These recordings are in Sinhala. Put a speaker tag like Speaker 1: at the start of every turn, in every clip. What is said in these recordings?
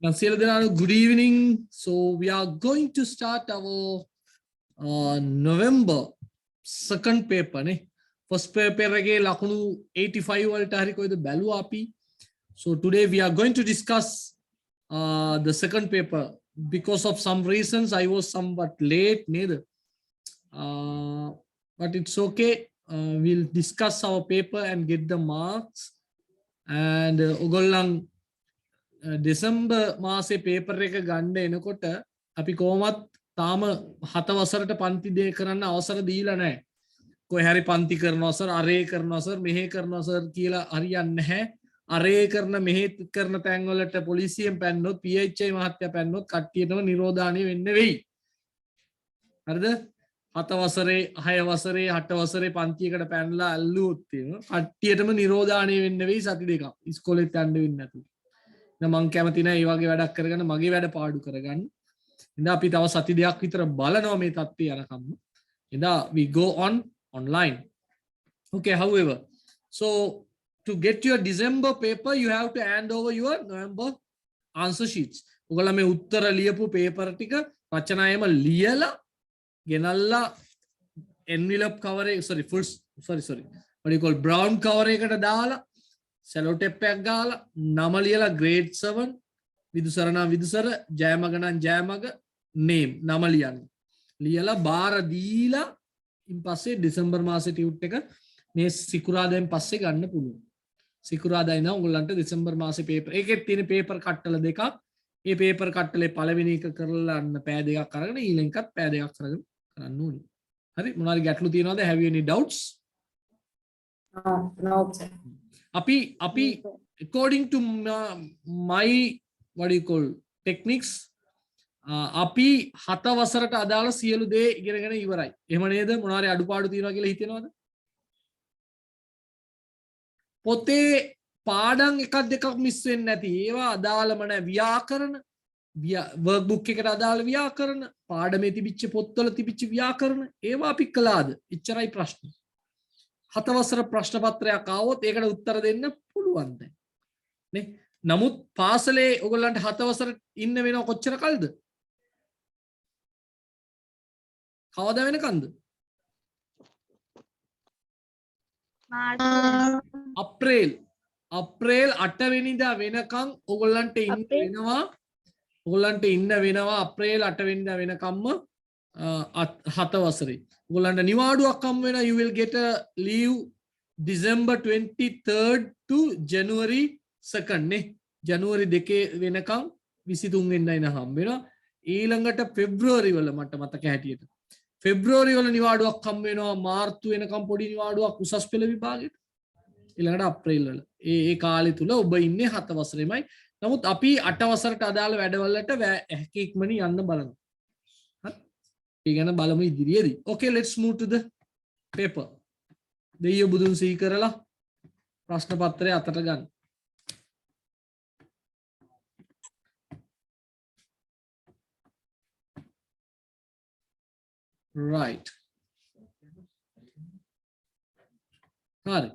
Speaker 1: Good evening. So we are going to start our November second paper. First paper again, lakunu 85 වලට හරි කොයිද බැලුවා අපි. So today we are going to discuss the second paper. Because of some reasons I was somewhat late neither. But it's okay. We'll discuss our paper and get the marks. And ඔගොල්ලන් December මාසේ පේපර් එක ගන්න එනකොට අපි කොහොමත් තාම 7 වසරට පන්ති දෙය කරන්න අවසර දීලා නැහැ. කොහේ හරි පන්ති කරනවා සර්, අරේ කරනවා සර්, මෙහෙ කරනවා සර් කියලා හරියන්නේ නැහැ. අරේ කරන මෙහෙ කරන තැන් වලට පොලිසියෙන් පැන්නොත්, PHI මහත්තයා පැන්නොත් කට්ටියටම නිරෝධාණය වෙන්න වෙයි. හරිද? 7 වසරේ, 6 වසරේ, 8 වසරේ පන්තියකට පැනලා ඇල්ලුවොත් තියෙනවා. කට්ටියටම නිරෝධාණය වෙන්න වෙයි සති දෙකක්. ඉස්කෝලේට යන්න වෙන්නේ නැතුව. මං කැමති නැහැ මේ වගේ වැඩක් කරගන්න, මගේ වැඩ පාඩු කරගන්න. ඉතින් අපි තව සති දෙකක් විතර බලනවා මේ තත්ත්වය යනකම්. ඉතින් we go on online. Okay, however, so to get your December paper you have to hand over your November answer sheets. ඔයගොල්ලෝ මේ උත්තර ලියපු පේපර් ටික රචනායම ලියලා ගෙනල්ලා envelope cover එක sorry what do you call brown cover එකට දාලා සෙලෝ ටේප් එකක් ගාලා නම ලියලා grade 7 විදුසර නම් විදුසර ජයමග නම් ජයමග name නම ලියන්න. ලියලා බාර දීලා ඉන් පස්සේ දෙසැම්බර් මාසේ ටියුට් එක මේ සිකුරාදාෙන් පස්සේ ගන්න පුළුවන්. සිකුරාදා ඉඳන් ඔයගොල්ලන්ට දෙසැම්බර් මාසේ පේපර් ඒකෙත් තියෙන පේපර් කට්ටල දෙකක්. මේ පේපර් කට්ටලේ පළවෙනි එක කරලා අන්න පෑ දෙකක් අරගෙන ඊළඟ එකත් පෑ දෙකක් අරගෙන කරන්න ඕනේ. හරි මොනවාරි ගැටලු තියෙනවද? Have you any doubts?
Speaker 2: No sir.
Speaker 1: Api according to my what do you call techniques අපි 7 වසරට අදාළ සියලු දේ ඉගෙනගෙන ඉවරයි. එහෙම නේද? මොනවාරි අඩුපාඩු තියෙනවා කියලා හිතෙනවද? පොතේ පාඩම් එකක් දෙකක් මිස් වෙන්නේ නැති. ඒවා අදාළම නැහැ. ව්‍යාකරණ workbook එකට අදාළ ව්‍යාකරණ, පාඩමේ තිබිච්ච පොත්වල තිබිච්ච ව්‍යාකරණ ඒවා අපි කළාද? එච්චරයි ප්‍රශ්නේ. 7 වසර ප්‍රශ්න පත්‍රයක් ආවොත් ඒකට උත්තර දෙන්න පුළුවන් දැන් නේ. නමුත් පාසලේ ඔයගොල්ලන්ට 7 වසර ඉන්න වෙනව කොච්චර කල්ද? කවද වෙනකන්ද? අප්‍රේල් 8 වෙනිදා වෙනකන් ඔයගොල්ලන්ට ඉන්න වෙනවා. ඔයගොල්ලන්ට ඉන්න වෙනවා අප්‍රේල් 8 වෙනිදා වෙනකම්ම 7 වසරේ. ඔයගොල්ලන්ට නිවාඩුවක් හම් වෙනවා. You will get a leave December 23rd to January 2nd නේ. ජනුවරි 2 වෙනකම් 23 වෙනිදා ඉන්න හම් වෙනවා. ඊළඟට පෙබ්‍රුවරි වල මට මතක හැටියට පෙබ්‍රුවරි වල නිවාඩුවක් හම් වෙනවා. මාර්තු වෙනකම් පොඩි නිවාඩුවක් උසස් පෙළ විභාගෙට. ඊළඟට අප්‍රේල් වල ඒ කාලය තුල ඔබ ඉන්නේ 7 වසරෙමයි. නමුත් අපි 8 වසරට අදාළ වැඩවලට හැකියක්මනි යන්න බලනවා. හරි? ගැන බලමු ඉදිරියේදී. Okay, let's move to the paper. දෙයියෝ බුදුන් සිහි කරලා ප්‍රශ්න පත්‍රය අතට ගන්න. Right. හරි.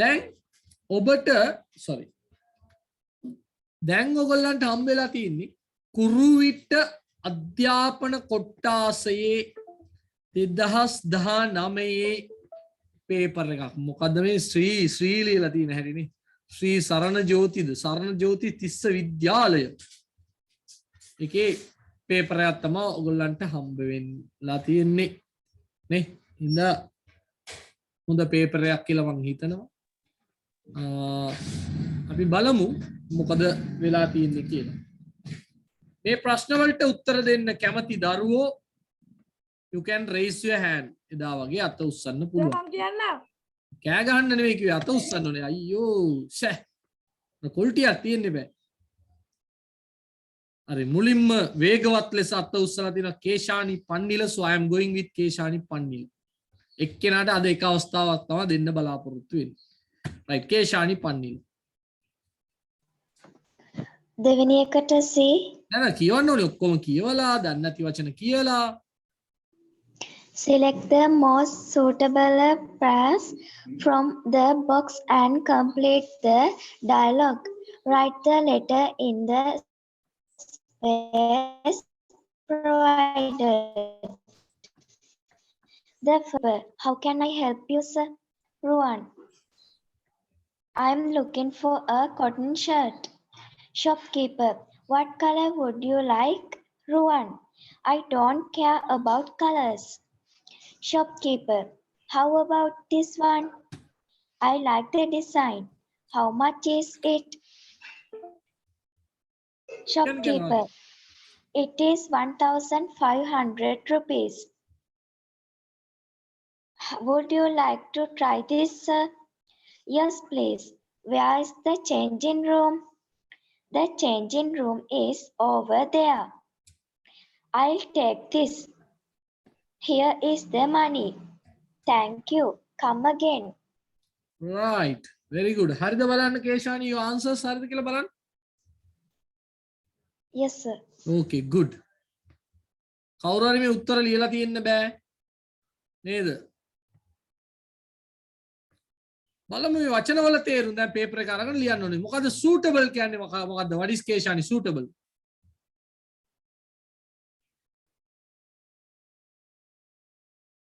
Speaker 1: දැන් ඔබට sorry. දැන් ඔයගොල්ලන්ට හම්බෙලා තියෙන්නේ කුරුවිට අධ්‍යාපන කොට්ටාසයේ 2019 පේපර් එකක්. මොකද්ද මේ ශ්‍රී ලියලා තියෙන හැටිනේ. ශ්‍රී සරණ ජෝතිද? සරණ ජෝති තිස්ස විද්‍යාලය. ඒකේ පේපර් එකක් තමයි ඔයගොල්ලන්ට හම්බ වෙන්නලා තියෙන්නේ. නේ? ඉතින් හොඳ පේපර් එකක් කියලා මම හිතනවා. අපි බලමු මොකද වෙලා තියෙන්නේ කියලා. මේ ප්‍රශ්න වලට උත්තර දෙන්න කැමති දරුවෝ you can raise your hand. එදා වගේ අත උස්සන්න පුළුවන්. මම කියන්න. කෑ ගහන්න නෙවෙයි කිව්වේ අත උස්සන්න ඕනේ. අයියෝ ෂෑ. කොල්ටියක් තියෙන්නේ බෑ. හරි මුලින්ම වේගවත් ලෙස අත උස්සලා තියෙනවා කේෂානි පන්නිල. so I am going with කේෂානි පන්නිල. එක්කෙනාට අද එක අවස්ථාවක් තමයි දෙන්න බලාපොරොත්තු වෙන්නේ. right කේෂානි පන්නිල.
Speaker 2: දෙවෙනි එකට C.
Speaker 1: නෑ කියවන්න ඕනේ ඔක්කොම කියවලා දන්නේ නැති වචන කියලා.
Speaker 2: Select the most suitable phrase from the box and complete the dialogue. Write the letter in the space provided. The paper. How can I help you, sir? Ruan. I'm looking for a cotton shirt. Shopkeeper. What color would you like? Ruan. I don't care about colors. Shopkeeper. How about this one? I like the design. How much is it? Shopkeeper. It is 1,500 rupees. Would you like to try this, sir? Yes, please. Where is the changing room? The changing room is over there. I'll take this. Here is the money. Thank you. Come again.
Speaker 1: Right. Very good. හරිද බලන්න කේෂානි your answers හරිද කියලා බලන්න.
Speaker 2: Yes, sir.
Speaker 1: Okay, good. කවුරු හරි මේ උත්තර ලියලා තියෙන්න බෑ නේද? බලමු මේ වචනවල තේරුම් දැන් පේපර් එක අරගෙන ලියන්න ඕනේ. මොකද්ද suitable කියන්නේ මොකද්ද? What is කේෂානි suitable?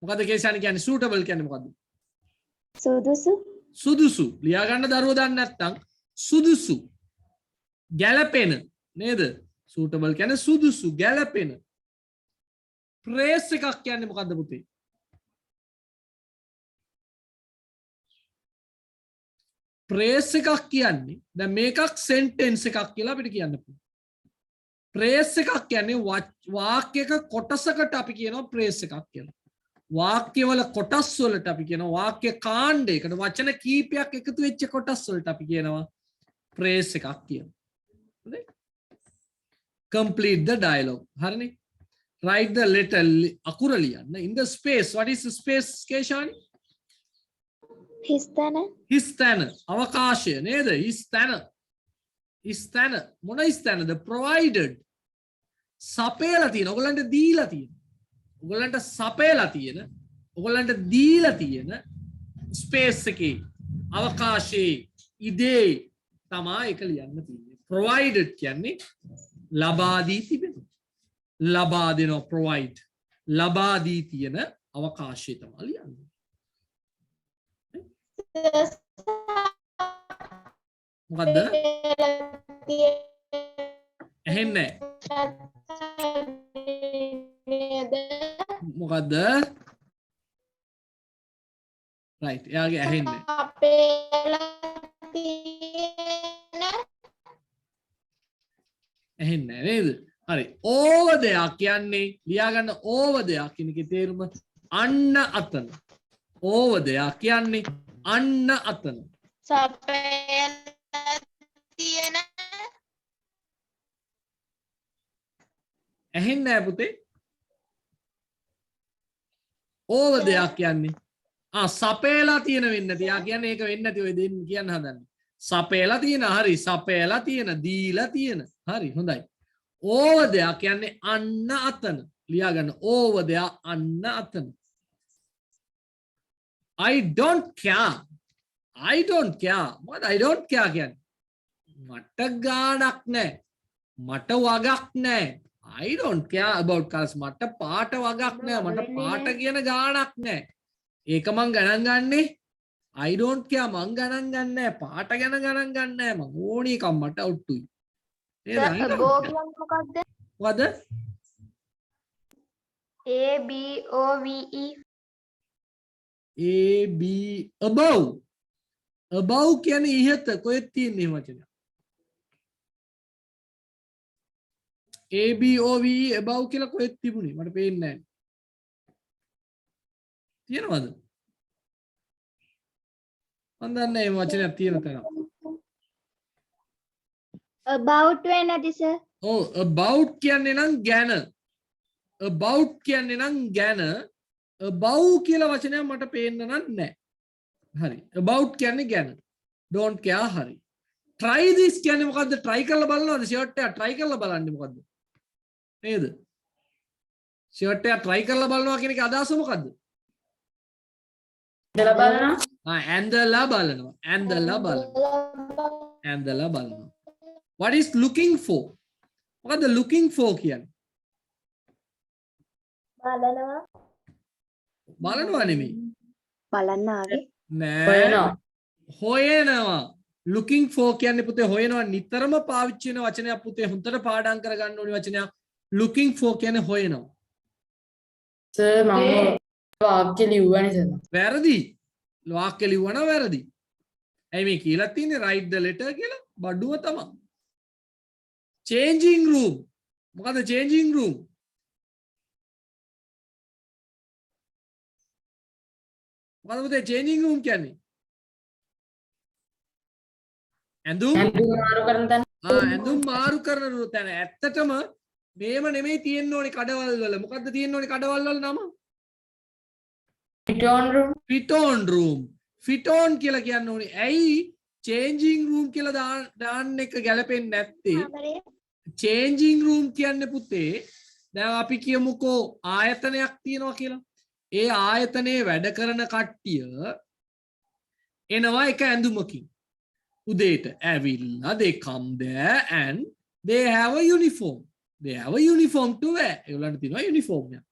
Speaker 1: මොකද්ද කේෂානි කියන්නේ suitable කියන්නේ මොකද්ද?
Speaker 2: සුදුසු.
Speaker 1: සුදුසු. ලියා ගන්න දරුවෝ දන්නේ නැත්නම් සුදුසු. ගැළපෙන නේද? suitable කියන්නේ සුදුසු ගැළපෙන. praise එකක් කියන්නේ මොකද්ද පුතේ? praise එකක් කියන්නේ දැන් මේකක් sentence එකක් කියලා අපිට කියන්න පුළුවන්. praise එකක් කියන්නේ වාක්‍යයක කොටසකට අපි කියනවා praise එකක් කියලා. වාක්‍යවල කොටස් වලට අපි කියනවා වාක්‍ය කාණ්ඩයකට වචන කීපයක් එකතු වෙච්ච කොටස් වලට අපි කියනවා praise එකක් කියලා. හරිද? Complete the dialogue. හරිනේ? Write the letter අකුර ලියන්න. In the space. What is the space, කේෂානි?
Speaker 2: හිස්තැන.
Speaker 1: හිස්තැන. අවකාශය නේද? හිස්තැන. හිස්තැන. මොන හිස්තැනද? Provided. සපයලා තියෙන. ඔයගලන්ට දීලා තියෙන. ඔයගලන්ට සපයලා තියෙන. ඔයගලන්ට දීලා තියෙන ස්පේස් එකේ අවකාශයේ ඉදේ තමයි ඒක ලියන්න තියෙන්නේ. Provided කියන්නේ ලබා දී තිබෙනවා. ලබා දෙනවා provide. ලබා දී තියෙන අවකාශය තමයි ලියන්නේ. මොකද්ද? ඇහෙන්නේ මොකද්ද? right එයාගේ ඇහෙන්නේ ඇහෙන්නේ නේද? හරි ඕව දෙයක් කියන්නේ ලියා ගන්න ඕව දෙයක් කියන එකේ තේරුම අන්න අතන. ඕව දෙයක් කියන්නේ අන්න අතන.
Speaker 3: සපයලා තියෙන
Speaker 1: ඇහෙන්නේ නැහැ පුතේ. ඕව දෙයක් කියන්නේ සපේලා තියෙන වෙන්නේ නැති. යා කියන්නේ ඒක වෙන්නේ නැති ඔය දෙන්න කියන්න හදන්නේ. සපේලා තියෙන හරි සපේලා තියෙන දීලා තියෙන හරි හොඳයි. ඕව දෙයක් කියන්නේ අන්න අතන. ලියා ගන්න ඕව දෙයක් අන්න අතන. I don't care. I don't care. What I don't care කියන්නේ මට ගාණක් නැහැ. මට වගක් නැහැ. I don't care about colors. මට පාට වගක් නැහැ. මට පාට කියන ගාණක් නැහැ. ඒක මං ගණන් ගන්නේ I don't care මං ගණන් ගන්න නැහැ. පාට ගැන ගණන් ගන්න නැහැ. මං ඕනි එකක් මට අවුට්ටුයි. නේද?
Speaker 3: above කියන්නේ මොකක්ද?
Speaker 1: මොකද?
Speaker 3: A B O V E
Speaker 1: A B above. above කියන්නේ ඉහත කොහෙද තියෙන්නේ වචනය? A B O V E above කියලා කොහෙද තිබුණේ? මට පේන්නේ නැහැ. තියෙනවද? මන් දන්නේ මේ වචනයක් තියෙන තැන.
Speaker 2: About වෙනදී sir.
Speaker 1: ඔව් about කියන්නේ නම් ගැන. about කියන්නේ නම් ගැන. above කියලා වචනයක් මට පේන්න නැහැ. හරි. about කියන්නේ ගැන. don't care හරි. try this කියන්නේ මොකද්ද? try කරලා බලනවද? shirt එක try කරලා බලන්නේ මොකද්ද? නේද? shirt එක try කරලා බලනවා කියන එක අදහස මොකද්ද?
Speaker 3: ඉඳලා බලනවා.
Speaker 1: ඇඳලා බලනවා. ඇඳලා බලනවා. ඇඳලා බලනවා. What is looking for? මොකද්ද looking for කියන්නේ? බලනවා නෙමෙයි.
Speaker 2: බලන්න ආවේ.
Speaker 1: නෑ. හොයනවා. looking for කියන්නේ පුතේ හොයනවා නිතරම පාවිච්චි වෙන වචනයක් පුතේ හොඳට පාඩම් කරගන්න ඕනි වචනයක්. looking for කියන්නේ හොයනවා.
Speaker 4: සර් මම වාක්‍ය ලිව්වනේ සර්.
Speaker 1: වැරදි. වාක්‍ය ලිව්වනම් වැරදි. ඇයි මේ කියලා තියෙන්නේ write the letter කියලා? බඩුව තමයි. changing room. මොකද්ද changing room? මොකද්ද පුතේ changing room කියන්නේ? ඇඳුම්
Speaker 4: මාරු කරන තැන.
Speaker 1: ඇඳුම් මාරු කරන තැන. ඇත්තටම මේව නෙමෙයි තියෙන්න ඕනේ කඩවල් වල. මොකද්ද තියෙන්න ඕනේ කඩවල් වල නම?
Speaker 4: fit on room.
Speaker 1: fit on room. fit on කියලා කියන්න ඕනේ. ඇයි changing room කියලා දාන්න එක ගැලපෙන්නේ නැත්තේ? changing room කියන්නේ පුතේ දැන් අපි කියමුකෝ ආයතනයක් තියෙනවා කියලා. ඒ ආයතනයේ වැඩ කරන කට්ටිය එනවා එක ඇඳුමකින්. උදේට ඇවිල්ලා they come there and they have a uniform. They have a uniform to wear. ඒගොල්ලන්ට තියෙනවා uniform එක.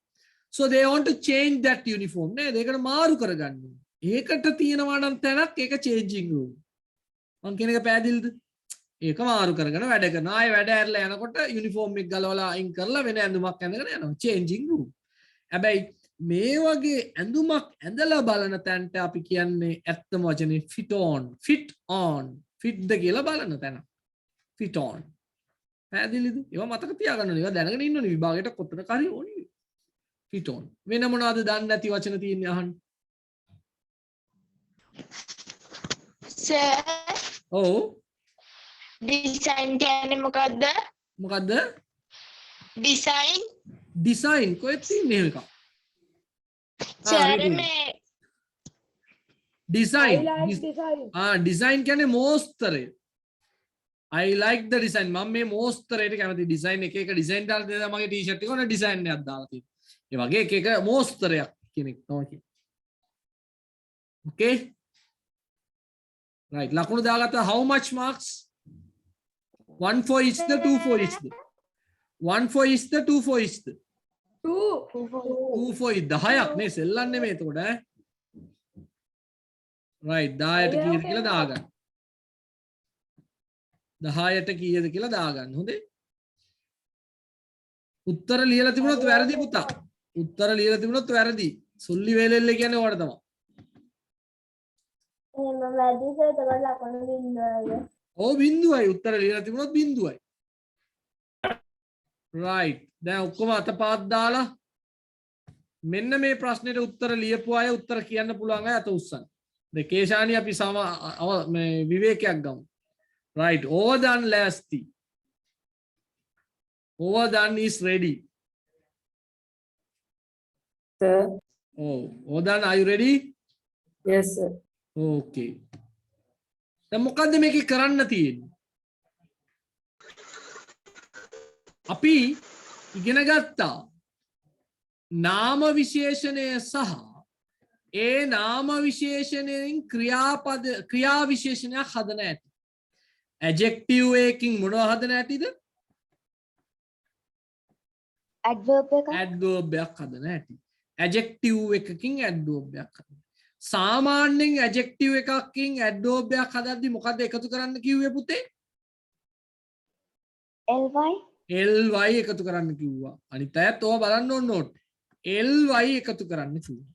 Speaker 1: So they want to change that uniform නේද? ඒකට මාරු කරගන්න ඕනේ. ඒකට තියෙනවා නම් තැනක් ඒක changing room. මං කියන එක පැහැදිලිද? ඒක මාරු කරගෙන වැඩ කරනවා. ආයෙ වැඩ ඇරලා යනකොට යුනිෆෝම් එක ගලවලා අයින් කරලා වෙන ඇඳුමක් ඇඳගෙන යනවා. changing room. හැබැයි මේ වගේ ඇඳුමක් ඇඳලා බලන තැනට අපි කියන්නේ ඇත්තම වචනේ fit on. fit on. fit ද කියලා බලන තැන. fit on. පැහැදිලිද? ඒවා මතක තියාගන්න ඕනේ. ඒවා දැනගෙන ඉන්න ඕනේ විභාගයට කොතනක හරි ඕනේ. fit on. වෙන මොනවද දන්නේ නැති වචන තියෙන්නේ අහන්න.
Speaker 3: සර්
Speaker 1: ඔව්.
Speaker 3: ඩිසයින් කියන්නේ මොකද්ද?
Speaker 1: මොකද්ද?
Speaker 3: ඩිසයින්
Speaker 1: design කොහෙද තියෙන්නේ මේක?
Speaker 3: සර් මේ
Speaker 1: design. design කියන්නේ මෝස්තරය. I like the design. මම මේ මෝස්තරයට කැමති design එක design දාලා දෙනවා මගේ t-shirt එක ඔන්න design එකක් දාලා තියෙනවා. ඒ වගේ එක මෝස්තරයක් කෙනෙක් තමයි කියන්නේ. Okay? Right. ලකුණු දාගත්තා how much marks? 1 for each the 2 for each the 1 for each the 2 for each the 2 for each 10ක් නේ සෙල්ලන්නේ මේ එතකොට ඈ. right 10ට කීයද කියලා දාගන්න. 10ට කීයද කියලා දාගන්න. හොඳේ. උත්තර ලියලා තිබුණොත් වැරදි පුතා. උත්තර ලියලා තිබුණොත් වැරදි. සුල්ලි වේලෙල්ල කියන්නේ ඕකට තමයි.
Speaker 3: එහෙම වැඩි සර් තවල ලකුණු බින්දුවයි.
Speaker 1: ඔව් බින්දුවයි. උත්තර ලියලා තිබුණොත් බින්දුවයි. right. දැන් ඔක්කොම අතපාත් දාලා මෙන්න මේ ප්‍රශ්නෙට උත්තර ලියපු අය උත්තර කියන්න පුළුවන් අය අත උස්සන්න. කේෂානි අපි මේ විවේකයක් ගමු. right. ඕවදන් ලෑස්ති. ඕවදන් is ready.
Speaker 4: Sir.
Speaker 1: Oh, ඕවදන් are you ready?
Speaker 4: Yes sir.
Speaker 1: Okay. දැන් මොකද්ද මේකේ කරන්න තියෙන්නේ? අපි ඉගෙන ගත්තා නාම විශේෂණය සහ ඒ නාම විශේෂණයෙන් ක්‍රියා විශේෂණයක් හදන ඇති. adjective එකකින් මොනව හදන ඇතිද?
Speaker 2: adverb එක.
Speaker 1: adverb එකක් හදන ඇති. adjective එකකින් adverb එකක් හදන. සාමාන්‍යයෙන් adjective එකකින් adverb එකක් හදද්දි මොකද්ද එකතු කරන්න කිව්වේ පුතේ? ly එකතු කරන්න කිව්වා. අනිත් අයත් ඕවා බලන්න ඕන නෝට්. ly එකතු කරන්න කිව්වා.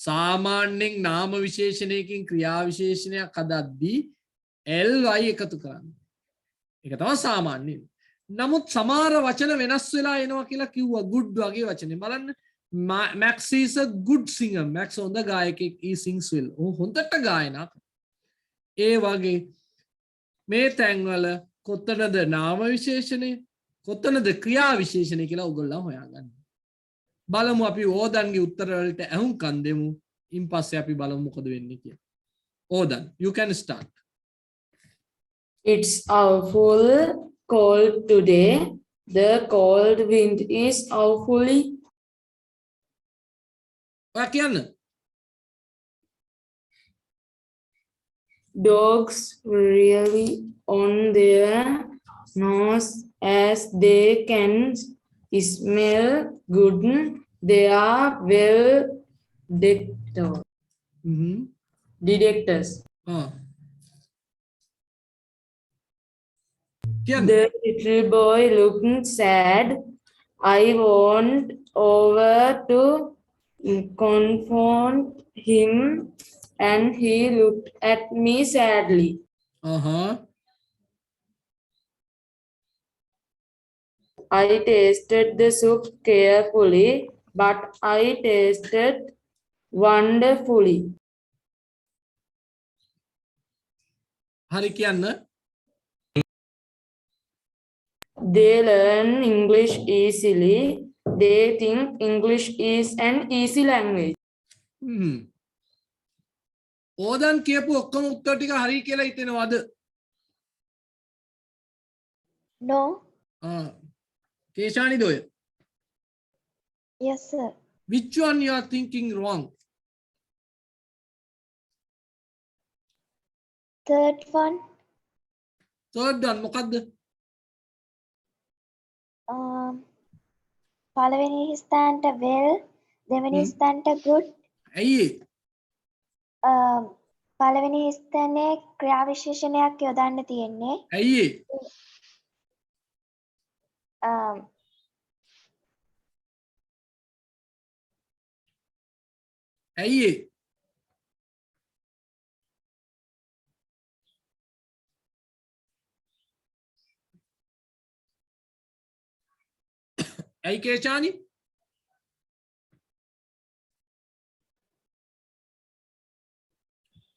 Speaker 1: සාමාන්‍යයෙන් නාම විශේෂණයකින් ක්‍රියා විශේෂණයක් හදද්දී ly එකතු කරන්න. ඒක තමයි සාමාන්‍යයෙන්. නමුත් සමහර වචන වෙනස් වෙලා එනවා කියලා කිව්වා. good වගේ වචනේ බලන්න. Max is a good singer. Max හොඳ ගායකයෙක්. he sings well. ඔහු හොඳට ගායනා කරනවා. ඒ වගේ මේ තැන්වල කොතනද නාම විශේෂණය කොතනද ක්‍රියා විශේෂණය කියලා ඔයගොල්ලෝ හොයාගන්න. බලමු අපි ඕදන්ගේ උත්තර වලට අහුම්කම් දෙමු. ඉන් පස්සේ අපි බලමු මොකද වෙන්නේ කියලා. ඕදන් you can start.
Speaker 4: It's awful cold today. The cold wind is awfully.
Speaker 1: ඔයා කියන්න.
Speaker 4: Dogs really on their nose as they can smell good. They are well detectors.
Speaker 1: කියන්න.
Speaker 4: The little boy looked sad. I went over to confront him and he looked at me sadly. I tasted the soup carefully, but I tasted wonderfully.
Speaker 1: හරි කියන්න.
Speaker 4: They learn English easily. They think English is an easy language.
Speaker 1: ඕදන් කියපු ඔක්කොම උත්තර ටික හරි කියලා හිතෙනවද?
Speaker 2: No.
Speaker 1: කේෂානි දොය.
Speaker 2: Yes, sir.
Speaker 1: Which one you are thinking wrong?
Speaker 2: Third one.
Speaker 1: Third one මොකද්ද?
Speaker 2: පළවෙනි ස්ථානට well, දෙවෙනි ස්ථානට good.
Speaker 1: ඇයි?
Speaker 2: පළවෙනි ස්ථානයේ ක්‍රියා විශේෂණයක් යොදන්න තියෙන්නේ.
Speaker 1: ඇයි? ඇයි? ඇයි කේෂානි?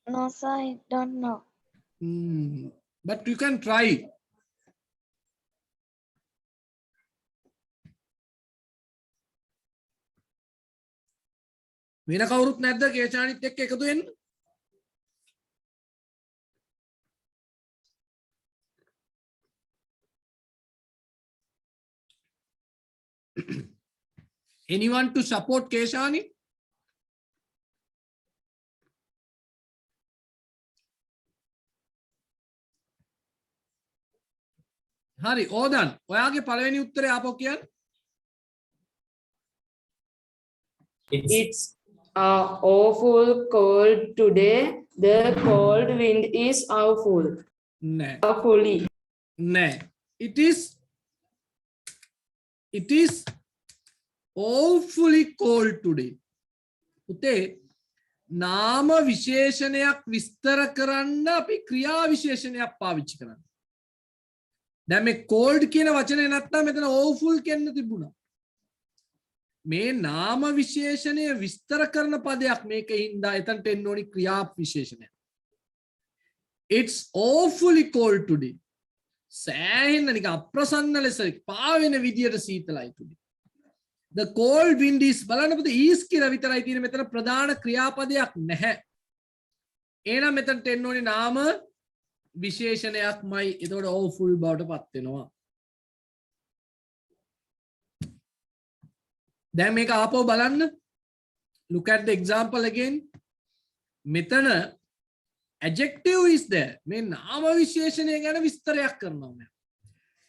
Speaker 2: No, sir, I don't know.
Speaker 1: But you can try. වෙන කවුරුත් නැද්ද කේෂානිත් එක්ක එකතු වෙන්න? Anyone to support Keshani? හරි ඕදන් ඔයාගේ පළවෙනි උත්තරේ ආපහු කියන්න.
Speaker 4: It's awful cold today. The cold wind is awful.
Speaker 1: නෑ.
Speaker 4: Awfully.
Speaker 1: නෑ. It is awfully cold today. පුතේ නාම විශේෂණයක් විස්තර කරන්න අපි ක්‍රියා විශේෂණයක් පාවිච්චි කරන්න. දැන් මේ cold කියන වචනේ නැත්තම් මෙතන awful කියන්න තිබුණා. මේ නාම විශේෂණය විස්තර කරන පදයක් මේකින්දා එතනට එන්න ඕනි ක්‍රියා විශේෂණය. It's awfully cold today. සෑහෙන්න නිකන් අප්‍රසන්න ලෙස පාවෙන විදියට සීතලයි today. The cold wind is බලන්න පුතේ is කියලා විතරයි තියෙන්නේ මෙතන ප්‍රධාන ක්‍රියාපදයක් නැහැ. එහෙනම් මෙතනට එන්න ඕනේ නාම විශේෂණයක්මයි. එතකොට awful බවට පත් වෙනවා. දැන් මේක ආපහු බලන්න. Look at the example again. මෙතන adjective is there. මේ නාම විශේෂණය ගැන විස්තරයක් කරනවා මම.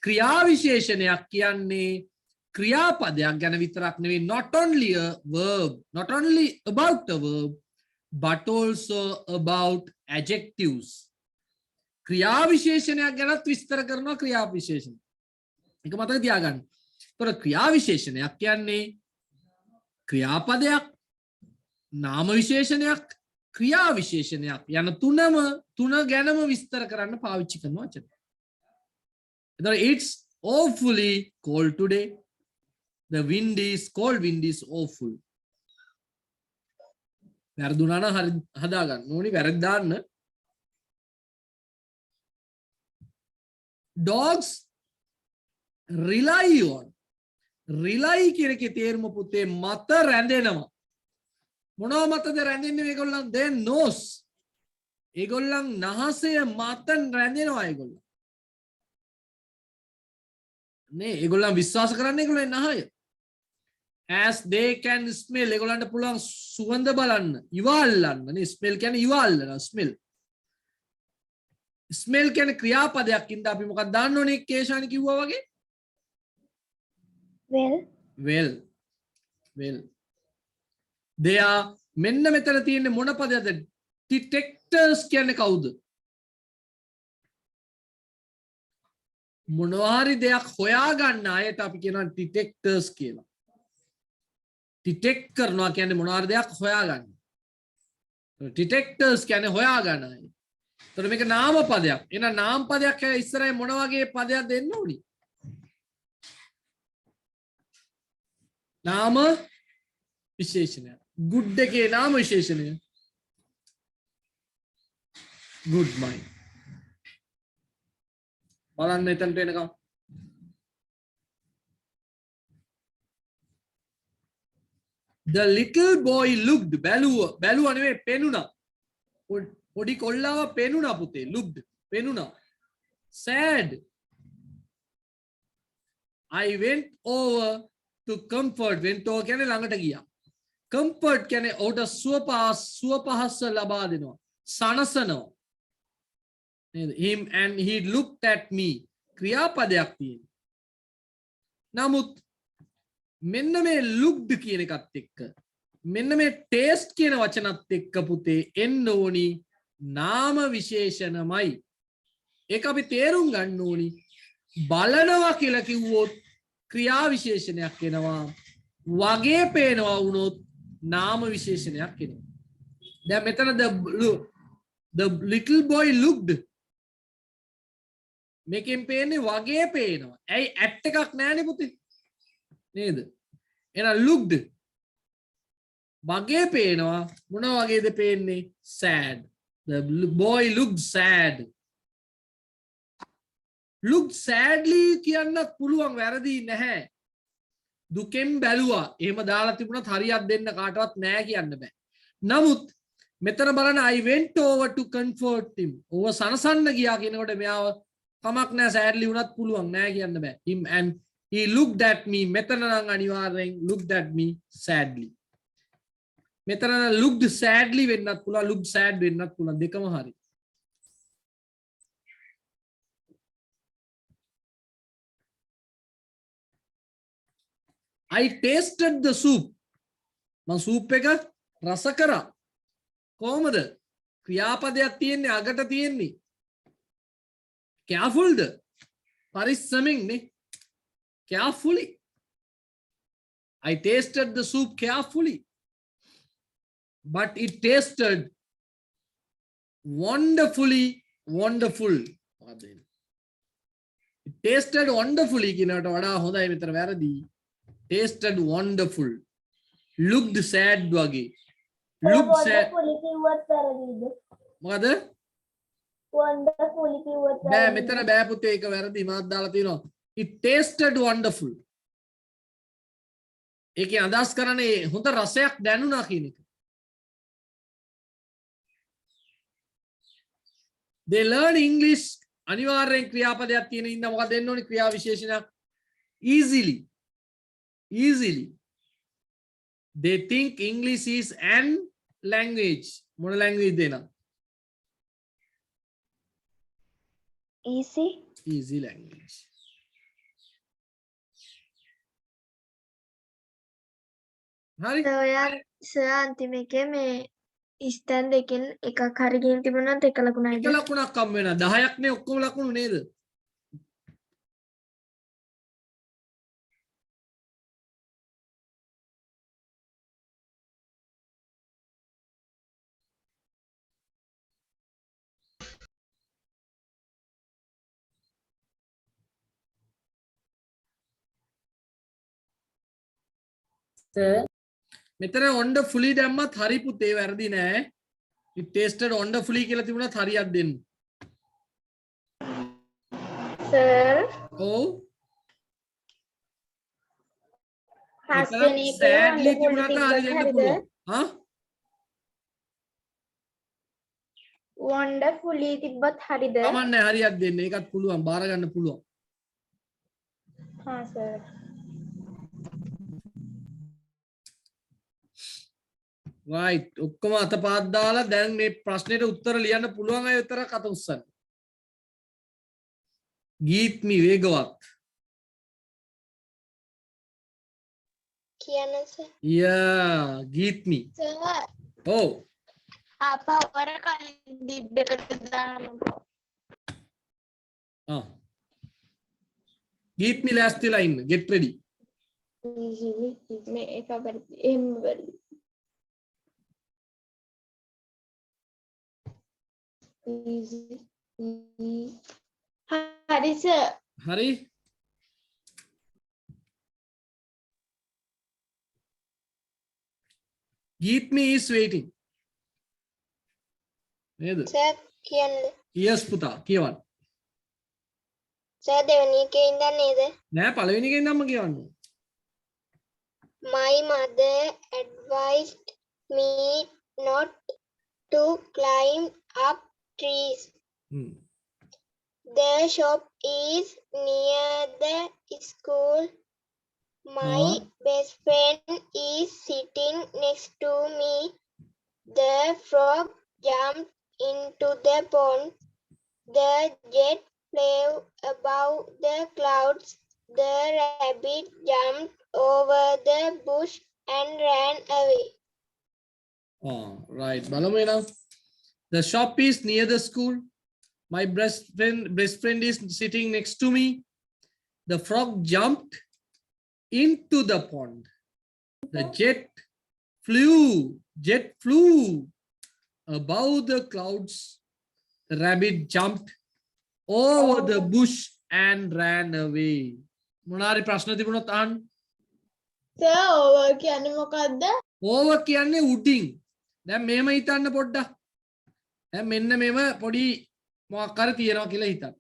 Speaker 1: ක්‍රියා විශේෂණයක් කියන්නේ ක්‍රියාපදයක් ගැන විතරක් නෙවෙයි, not only a verb, not only about a verb, but also about adjectives. ක්‍රියා විශේෂණයක් ගැනත් විස්තර කරනවා ක්‍රියා විශේෂණ. ඒක මතක තියාගන්න. ඒතර ක්‍රියා විශේෂණයක් කියන්නේ ක්‍රියාපදයක්, නාම විශේෂණයක්, ක්‍රියා විශේෂණයක් යන තුන ගැනම විස්තර කරන්න පාවිච්චි කරන වචන. එතකොට it's awfully cold today. The wind is cold, wind is awful. වැරදුනා නම් හරි හදාගන්න ඕනි, වැරදි දාන්න. Dogs rely on. Rely කියන එකේ තේරුම පුතේ මත රැඳෙනවා. මොනවා මතද රැඳෙන්නේ මේගොල්ලන්? their nose. ඒගොල්ලන් නහසය මත රැඳෙනවා ඒගොල්ලන්. නේ ඒගොල්ලන් විශ්වාස කරන්නේ ඒගොල්ලන් නහය. as they can smell ඒගොල්ලන්ට පුළුවන් සුවඳ බලන්න, ඉවල්ලන්න නේ. smell කියන්නේ ඉවල්ලන smell. smell කියන්නේ ක්‍රියාපදයක් ඉඳ අපි මොකක්ද දාන්න ඕනේ කේෂානි කිව්වා වගේ
Speaker 2: Well,
Speaker 1: well දෙයා මෙන්න මෙතන තියෙන්නේ මොන පදයක්ද detectors කියන්නේ කවුද මොනවා හරි දෙයක් හොයාගන්න අයට අපි කියනවා detectors කියලා detect කරනවා කියන්නේ මොනවා හරි දෙයක් හොයාගන්න detectors කියන්නේ හොයාගන්න අය එතකොට මේක නාම පදයක් එහෙනම් නාම පදයක් ඉස්සරහින් මොන වගේ පදයක් දෙන්න ඕනි නාම විශේෂණය good එකේ නාම විශේෂණය good mind බලන්න එතනට එනකම් the little boy looked බැලුවා නෙවෙයි පෙනුණා පොඩි කොල්ලාව පෙනුණා පුතේ looked පෙනුණා sad I went over to comfort went over කියන්නේ ළඟට ගියා comfort කියන්නේ ඔහුට සුව පහස ලබා දෙනවා සනසනවා නේද him and he looked at me ක්‍රියාපදයක් තියෙන නමුත් මෙන්න මේ looked කියන එකත් එක්ක මෙන්න මේ taste කියන වචනත් එක්ක පුතේ එන්න ඕනි නාම විශේෂණමයි ඒක අපි තේරුම් ගන්න ඕනි බලනවා කියලා කිව්වොත් ක්‍රියා විශේෂණයක් එනවා වගේ පේනවා වුණොත් නාම විශේෂණයක් එනවා දැන් මෙතන the little boy looked මේකෙන් පේන්නේ වගේ පේනවා ඇයි ඇට් එකක් නැහැනේ පුතේ නේද එහෙනම් looked වගේ පේනවා මොන වගේද පේන්නේ sad the boy looked sad looked sadly කියන්නත් පුළුවන් වැරදි නැහැ දුකෙන් බැලුවා එහෙම දාලා තිබුණත් හරියක් දෙන්න කාටවත් නෑ කියන්න බෑ නමුත් මෙතන බලන්න I went over to comfort him ඕව සනසන්න ගියා කියනකොට මෙයාව කමක් නෑ sadly වුණත් පුළුවන් නෑ කියන්න බෑ him and he looked at me මෙතන නම් අනිවාර්යෙන් looked at me sadly මෙතන looked sadly වෙන්නත් පුළුවන් looked sad වෙන්නත් පුළුවන් දෙකම හරි I tasted the soup මම සූප් එක රස කරා කොහමද ක්‍රියාපදයක් තියෙන්නේ අගට තියෙන්නේ carefulද පරිස්සමින් නේ carefully I tasted the soup carefully but it tasted wonderful it tasted wonderfully කියනකට වඩා හොඳයි මෙතන වැරදි tasted wonderful looked sad වගේ looked sad මොකද බෑ මෙතන බෑ පුතේ ඒක වැරදි මාත් දාලා තියෙනවා it tasted wonderful ඒකේ අදහස් කරන්නේ හොඳ රසයක් දැනුණා කියන එක they learn English අනිවාර්යෙන් ක්‍රියාපදයක් තියෙන ඉඳ මොකක්ද දෙන්න ඕනේ ක්‍රියා විශේෂණයක් easily they think English is an language මොන language දෙනා easy language හරි
Speaker 3: සර් අන්තිම එකේ මේ ස්ටෑන් දෙකෙන් එකක් හරි ගින් තිබුණාත් එක ලකුණයි
Speaker 1: එක ලකුණක් කම් වෙනවා 10ක් නේ ඔක්කොම ලකුණු නේද මෙතන wonderfully දැම්මත් හරි පුතේ වැරදි නෑ it tasted wonderfully කියලා තිබුණත් හරියක් දෙන්න
Speaker 3: සර්
Speaker 1: ඔව්
Speaker 3: හස්තනේ
Speaker 1: sadly තිබුණාට හරි දෙන්න පුළුවන් හා
Speaker 3: wonderfully තිබ්බත් හරිද
Speaker 1: කමන්නේ හරියක් දෙන්න ඒකත් පුළුවන් බාර ගන්න පුළුවන්
Speaker 3: හා සර්
Speaker 1: right ඔක්කොම අතපාත් දාලා දැන් මේ ප්‍රශ්නෙට උත්තර ලියන්න පුළුවන් අය විතරක් අත උස්සන්න ගීත්මි වේගවත්.
Speaker 3: කියන්න සර්.
Speaker 1: Yeah, ගීත්මි.
Speaker 3: සර්
Speaker 1: Oh,
Speaker 3: ආපවර කලින් දිබ් එකට දාන්න.
Speaker 1: ගීත්මි ලෑස්තිලා ඉන්න. Get ready.
Speaker 3: මේ එක පරිදි එහෙම වෙලි. හරි සර්.
Speaker 1: හරි? ගීත්මි is waiting. නේද?
Speaker 3: සර් කියන්න.
Speaker 1: Yes පුතා කියවන්න.
Speaker 3: සර් දෙවෙනි එකේ ඉඳන් නේද?
Speaker 1: නෑ පළවෙනි එකෙන් නම් කියවන්න.
Speaker 3: My mother advised me not to climb up trees.
Speaker 1: Hmm.
Speaker 3: The shop is near the school. My best friend is sitting next to me. The frog jumped into the pond. The jet flew above the clouds. The rabbit jumped over the bush and ran away.
Speaker 1: Right. බලමු එහෙනම්. The shop is near the school. My best friend is sitting next to me. The frog jumped into the pond. The jet flew above the clouds. The rabbit jumped over the bush and ran away. මොනාරි ප්‍රශ්න තිබුණොත් අහන්න.
Speaker 3: සර් ඕවර් කියන්නේ මොකද්ද?
Speaker 1: over කියන්නේ උඩින්. දැන් මෙහෙම හිතන්න පොඩ්ඩක්. දැන් මෙන්න මෙම පොඩි මොකක් හරි තියනවා කියලා හිතන්න.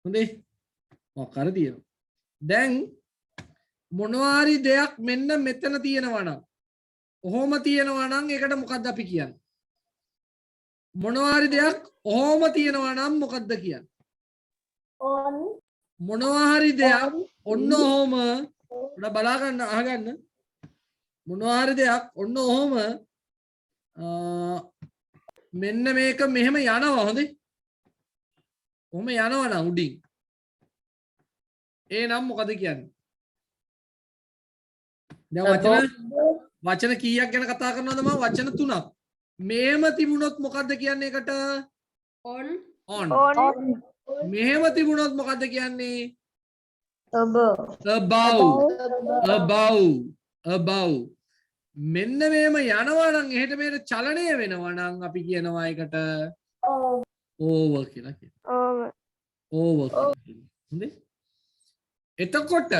Speaker 1: හොඳේ? මොකක් හරි තියනවා. දැන් මොනවා හරි දෙයක් මෙන්න මෙතන තියෙනවා නම් ඔහොම තියෙනවා නම් ඒකට මොකක්ද අපි කියන්නේ? මොනවා හරි දෙයක් ඔහොම තියෙනවා නම් මොකක්ද කියන්නේ?
Speaker 3: on
Speaker 1: මොනවා හරි දෙයක් ඔන්න ඔහොම උඩ බලා ගන්න අහගන්න. මොනවා හරි දෙයක් ඔන්න ඔහොම මෙන්න මේක මෙහෙම යනවා හොඳේ. ඔහොම යනවා නම් උඩින්. ඒ නම් මොකද කියන්නේ? දැන් වචන කීයක් ගැන කතා කරනවද මම? වචන 3ක්. මෙහෙම තිබුණොත් මොකද්ද කියන්නේ ඒකට? on. මෙහෙම තිබුණොත් මොකද්ද කියන්නේ? above. මෙන්න මෙහෙම යනවා නම් එහෙට මෙහෙට චලනය වෙනවා නම් අපි කියනවා ඒකට over කියලා කියනවා. over හොඳේ. එතකොට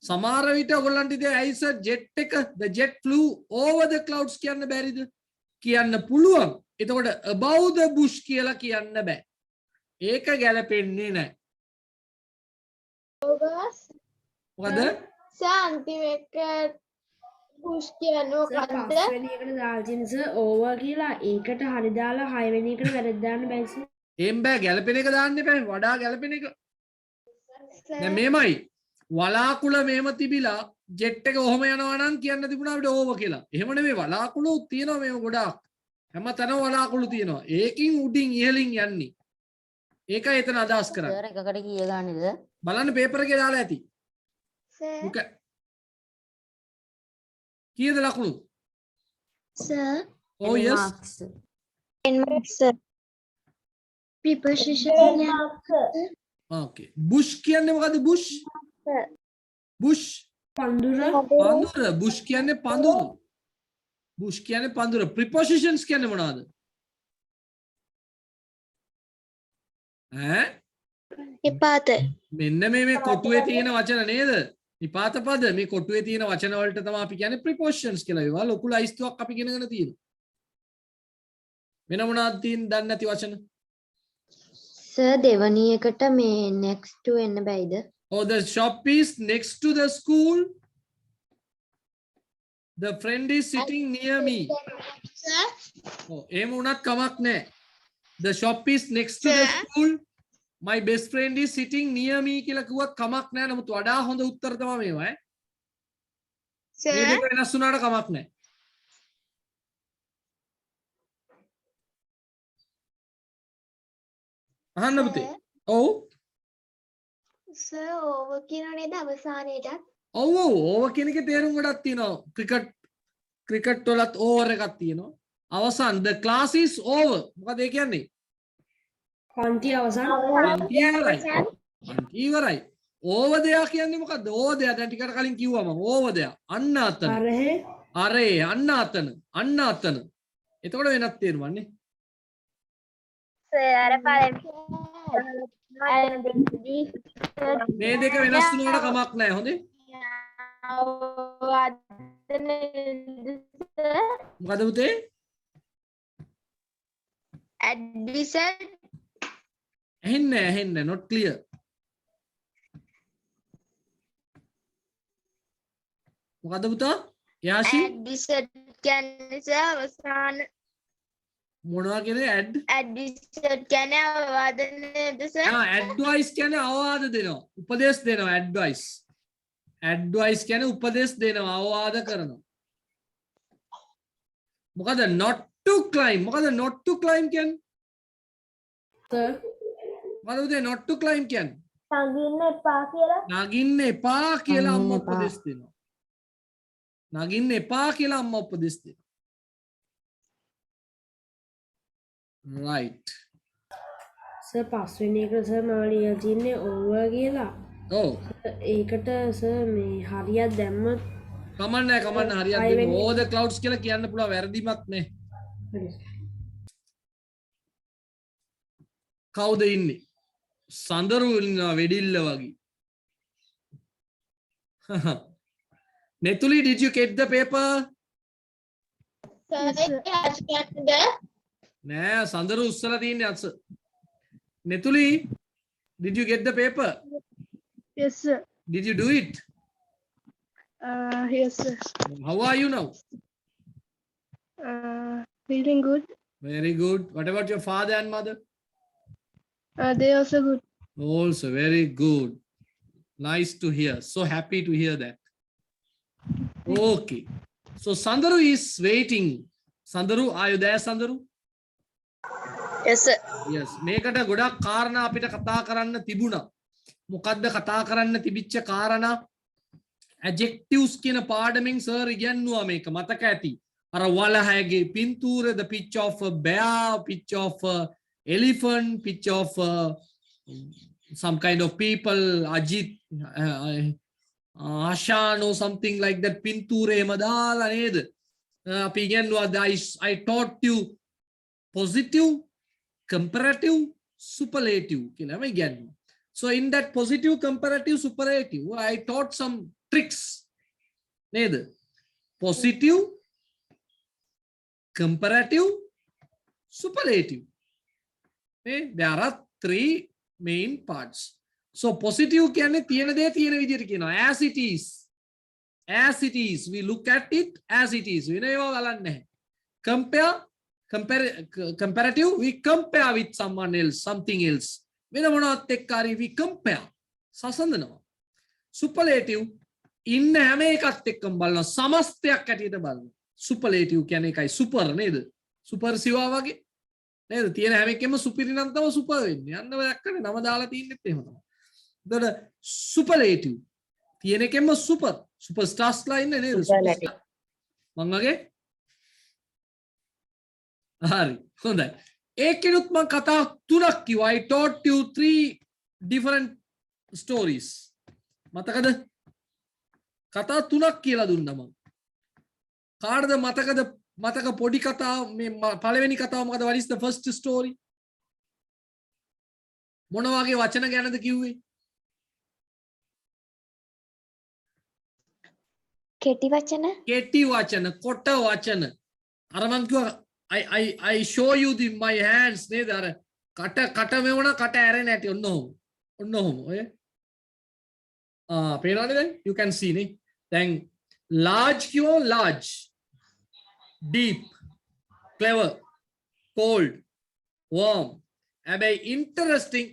Speaker 1: සමහර විට ඔයගොල්ලන්ට ඉතින් ඇයි සර් ජෙට් එක the jet flew over the clouds කියන්න බැරිද? කියන්න පුළුවන්. එතකොට above the bush කියලා කියන්න බෑ. ඒක ගැලපෙන්නේ නැහැ. මොකද?
Speaker 3: සර් අන්තිම එක පුෂ් කියන්නේ මොකද්ද?
Speaker 5: පස්වෙනි එකට දාලා තියෙන සර් ඕවර් කියලා ඒකට හරි දාලා 6 වෙනි එකට වැරද්ද දාන්න බෑ සර්.
Speaker 1: එම් බෑ ගැලපෙන එක දාන්න එපා. වඩා ගැලපෙන එක. දැන් මේමයි වලාකුළ මෙහෙම තිබිලා ජෙට් එක ඔහොම යනවා නම් කියන්න තිබුණා අපිට ඕවර් කියලා. එහෙම නෙමෙයි වලාකුළු තියෙනවා මේව ගොඩාක්. හැම තැනම වලාකුළු තියෙනවා. ඒකින් උඩින් ඉහළින් යන්නේ. ඒකයි එතන අදහස් කරන්නේ.
Speaker 6: සර් එකකට කීය ගන්නද?
Speaker 1: බලන්න පේපර් එකේ දාලා ඇති. මොක කීයද ලකුණු?
Speaker 3: Sir
Speaker 1: Oh yes.
Speaker 3: Sir preposition
Speaker 1: Okay. bush කියන්නේ මොකද්ද bush? bush
Speaker 5: පඳුර
Speaker 1: bush කියන්නේ පඳුර. bush කියන්නේ පඳුර. prepositions කියන්නේ මොනවද? ඈ?
Speaker 3: නිපාත
Speaker 1: මෙන්න මේ කොටුවේ තියෙන වචන නේද? නිපාත පද මේ කොටුවේ තියෙන වචන වලට තමයි අපි කියන්නේ prepositions කියලා. ඒවා ලොකු ලයිස්තුවක් අපි ඉගෙනගෙන තියෙනවා. වෙන මොනවද තියෙන දන්නේ නැති වචන?
Speaker 6: සර් දෙවනි එකට මේ next to එන්න බැයිද?
Speaker 1: Oh, the shop is next to the school. The friend is sitting near me.
Speaker 3: Sir
Speaker 1: Oh, එහෙම වුණත් කමක් නැහැ. The shop is next to the school. My best friend is sitting near me කියලා කිව්වත් කමක් නැහැ. නමුත් වඩා හොඳ උත්තර තමයි මේවා ඈ. මේ දෙක වෙනස් වුණාට කමක් නැහැ. අහන්න පුතේ. ඔව්.
Speaker 3: සර් ඕවර් කියනවා නේද අවසානයේට?
Speaker 1: ඔව් ඔව් ඕවර් කියන එකේ තේරුම් ගොඩක් තියෙනවා. ක්‍රිකට් වලත් ඕවර් එකක් තියෙනවා. අවසන් the class is over. මොකද ඒ කියන්නේ?
Speaker 5: පන්ති අවසන්.
Speaker 1: පන්ති ඉවරයි. පන්ති ඉවරයි. ඕවදයා කියන්නේ මොකද්ද? ඕවදයා දැන් ටිකට කලින් කිව්වා මම. ඕවදයා අන්න අතන.
Speaker 5: අරහේ
Speaker 1: අරේ අන්න අතන. අන්න අතන. එතකොට වෙනත් තේරුම්න්නේ.
Speaker 3: සර් අර පළවෙනි
Speaker 1: මේ දෙක වෙනස් වුණාට කමක් නැහැ. හොඳේ. මොකද පුතේ?
Speaker 3: ඇඩ්විසර්
Speaker 1: ඇහෙන්නේ not clear. මොකද පුතා? යාෂි
Speaker 3: ඇඩ්විසර් කියන්නේ සර් අවසාන
Speaker 1: මොනවා කියන්නේ
Speaker 3: ඇඩ්විසර් කියන්නේ අවවාද නේද සර්?
Speaker 1: ඇඩ්වයිස් කියන්නේ අවවාද දෙනවා. උපදේශ දෙනවා ඇඩ්වයිස්. ඇඩ්වයිස් කියන්නේ උපදේශ දෙනවා අවවාද කරනවා. මොකද not to climb? මොකද not to climb කියන්නේ?
Speaker 5: සර්
Speaker 1: මොකද උදේ not to climb කියන්නේ?
Speaker 3: නගින්න එපා කියලා.
Speaker 1: නගින්න එපා කියලා අම්මා
Speaker 6: නගින්න එපා.
Speaker 1: උපදෙස් දෙනවා. නගින්න එපා කියලා අම්මා උපදෙස් දෙනවා. right.
Speaker 5: සර් පස්වෙනි එක සර් මම ලියලා තින්නේ ඕවර් කියලා.
Speaker 1: ඔව්.
Speaker 5: ඒකට සර් මේ හරියක් දැම්මොත්
Speaker 1: කමන්නේ හරියට
Speaker 5: පළවෙනි-
Speaker 1: දෙන්න. all the clouds කියලා කියන්න පුළුවන් වැරදිමක් නෑ.
Speaker 5: හරි.
Speaker 1: කවුද ඉන්නේ? සඳරු ඉන්නවා වෙඩිල්ල වගේ. Netuli, did you get the paper? නෑ සඳරු උස්සලා තියන්නේ අස. Netuli, did you get the paper?
Speaker 3: Yes sir.
Speaker 1: Did you do it?
Speaker 3: Yes sir.
Speaker 1: How are you now?
Speaker 3: Feeling good.
Speaker 1: Very good. What about your father and mother?
Speaker 3: They also good.
Speaker 1: Also very good. Nice to hear. So happy to hear that. Okay. So Sandaru is waiting. Sandaru, are you there, Sandaru?
Speaker 3: Yes sir.
Speaker 1: Yes. මේකට ගොඩක් කාරණා අපිට කතා කරන්න තිබුණා. මොකද්ද කතා කරන්න තිබිච්ච කාරණා? adjectives කියන පාඩමෙන් සර් ඉගෙනුවා මේක මතක ඇති. අර වලහැගේ පින්තූර, the picture of a bear, picture of a elephant, picture of some kind of people, Ajit, Ashan or something like that. පින්තූරේ මදාලා නේද? අපි ඉගෙනුවා I taught you positive, comparative, superlative කියලා මම ඉගෙනුවා. So in that positive, comparative, superlative, I taught some tricks. නේද? Positive, comparative, superlative. Okay? There are three main parts. So positive කියන්නේ තියෙන දේ තියෙන විදිහට කියනවා. As it is. As it is. We look at it as it is. වෙන ඒවා බලන්නේ නැහැ. Comparative, we compare with someone else, something else. වෙන මොනවත් එක්ක හරි we compare. සසඳනවා. Superlative ඉන්න හැම එකත් එක්කම බලනවා. සමස්තයක් ඇටියට බලනවා. Superlative කියන්නේ එකයි super නේද? super සිවා වගේ. නේද? තියෙන හැම එකෙම සුපිරි නම් තමයි super වෙන්නේ. යන්න දැක්කනේ නම දාලා තින්නෙත් එහෙම තමයි. එතකොට superlative තියෙන එකෙම super stars ලා ඉන්නේ නේද?
Speaker 6: Superlative.
Speaker 1: මං වගේ හරි හොඳයි. ඒකෙනුත් මං කතා තුනක් කිව්වා. I taught you 3 different stories. මතකද? කතා තුනක් කියලා දුන්නා මං. කාටද මතකද? මතක පොඩි කතාව මේ පළවෙනි කතාව මොකද? what is the first story? මොන වගේ වචන ගැනද කිව්වේ?
Speaker 2: කෙටි වචන.
Speaker 1: කෙටි වචන, කොට වචන. අර මං කිව්වා I show you my hands නේද? අර කට මෙවුණ කට ඇරෙන්නේ නැටි ඔන්න ඔහොම ඔය පේනවද දැන්? you can see නේ. දැන් large කිව්ව large, deep, clever, cold, warm. හැබැයි interesting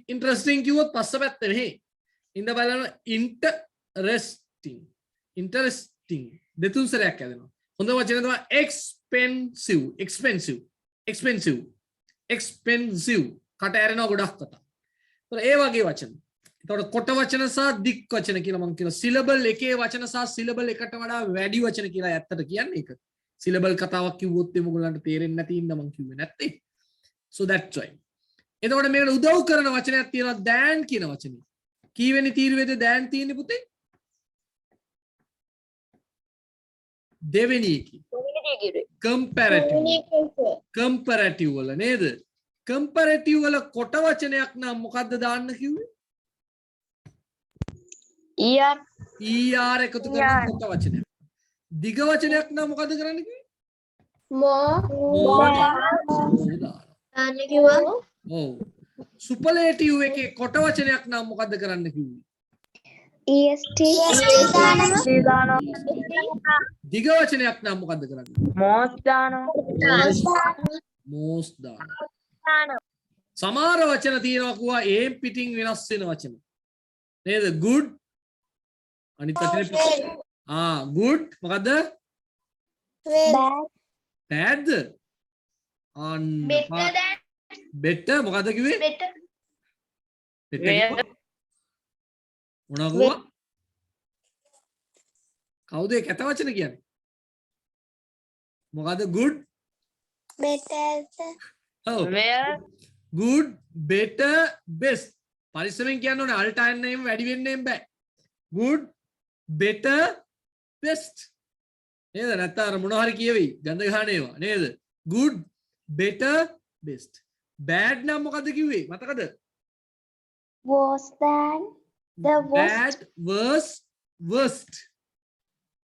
Speaker 1: කිව්වොත් පස්ස පැත්ත මෙහි. ඉඳ බලන්න interesting දෙතුන් සැරයක් ඇදෙනවා. හොඳ වචන තමයි expensive කට ඇරෙනවා ගොඩක් කතා. ඒ වගේ වචන. එතකොට කොට වචන සහ දික් වචන කියලා මම කියනවා. සිලබල් එකේ වචන සහ සිලබල් එකට වඩා වැඩි වචන කියලා ඇත්තට කියන්නේ ඒක. සිලබල් කතාවක් කිව්වොත් එමුගලන්ට තේරෙන්නේ නැති ඉන්න මම කිව්වේ නැත්තේ. So that's why. එතකොට මේකට උදව් කරන වචනයක් තියෙනවා than කියන වචනේ. කීවෙනි තීරුවේද than තියෙන්නේ පුතේ? දෙවෙනි එකේ. comparative වල නේද? comparative වල කොට වචනයක් නම් මොකද්ද දාන්න කිව්වේ? er එකතු කරන කොට වචනයක්. දිග වචනයක් නම් මොකද්ද කරන්න කිව්වේ? ඔව්. superlative එකේ කොට වචනයක් නම් මොකද්ද කරන්න කිව්වේ?
Speaker 2: est
Speaker 1: දිග වචනයක් නම් මොකද්ද කරන්නේ? most දානවා. සමහර වචන තියෙනවා කිව්වා ඒම් පිටින් වෙනස් වෙන වචන. නේද? good අනිත් වචනේ good මොකද්ද? bad on better මොකද්ද කිව්වේ? better මොනවා කිව්වා? කවුද ඒ කැත වචන කියන්නේ? මොකද්ද good? ඔව්. good better best පරිස්සමෙන් කියන්න ඕනේ අල්ටයින් නේම වැඩි වෙන්නේ බෑ. good better best නේද? නැත්නම් අර මොනවා හරි කියවෙයි ගඳ ගහන ඒවා නේද? good better best. bad නම් මොකද්ද කිව්වේ? මතකද?
Speaker 2: worse than the worst.
Speaker 1: bad worse worst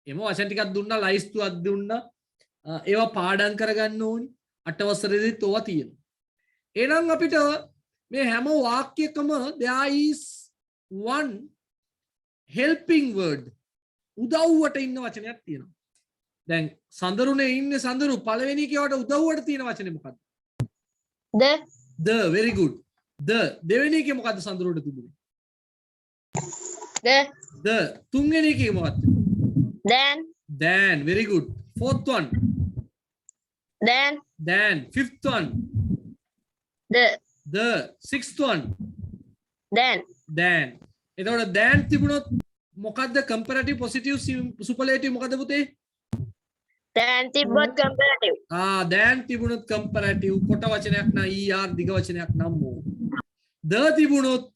Speaker 1: එම වචන ටිකක් දුන්නා ලයිස්තුවක් දුන්නා ඒවා පාඩම් කරගන්න ඕනි 8 වසරේදීත් ඕවා තියෙනවා. එහෙනම් අපිට මේ හැම වාක්‍යයකම there is one helping word උදව්වට ඉන්න වචනයක් තියෙනවා. දැන් සඳරුනේ ඉන්නේ සඳරු පළවෙනි එකේවට උදව්වට තියෙන වචනේ මොකද්ද? the very good. the දෙවෙනි එකේ මොකද්ද සඳරුට තිබුණේ? the තුන්වෙනි එකේ මොකක්ද? then very good. fourth one then fifth one the sixth one then එතකොට then තිබුණොත් මොකද්ද comparative positive superlative මොකද්ද පුතේ?
Speaker 3: දැන් තිබ්බොත් comparative.
Speaker 1: then තිබුණොත් comparative කොට වචනයක් නම් er දිග වචනයක් නම් mo. the තිබුණොත්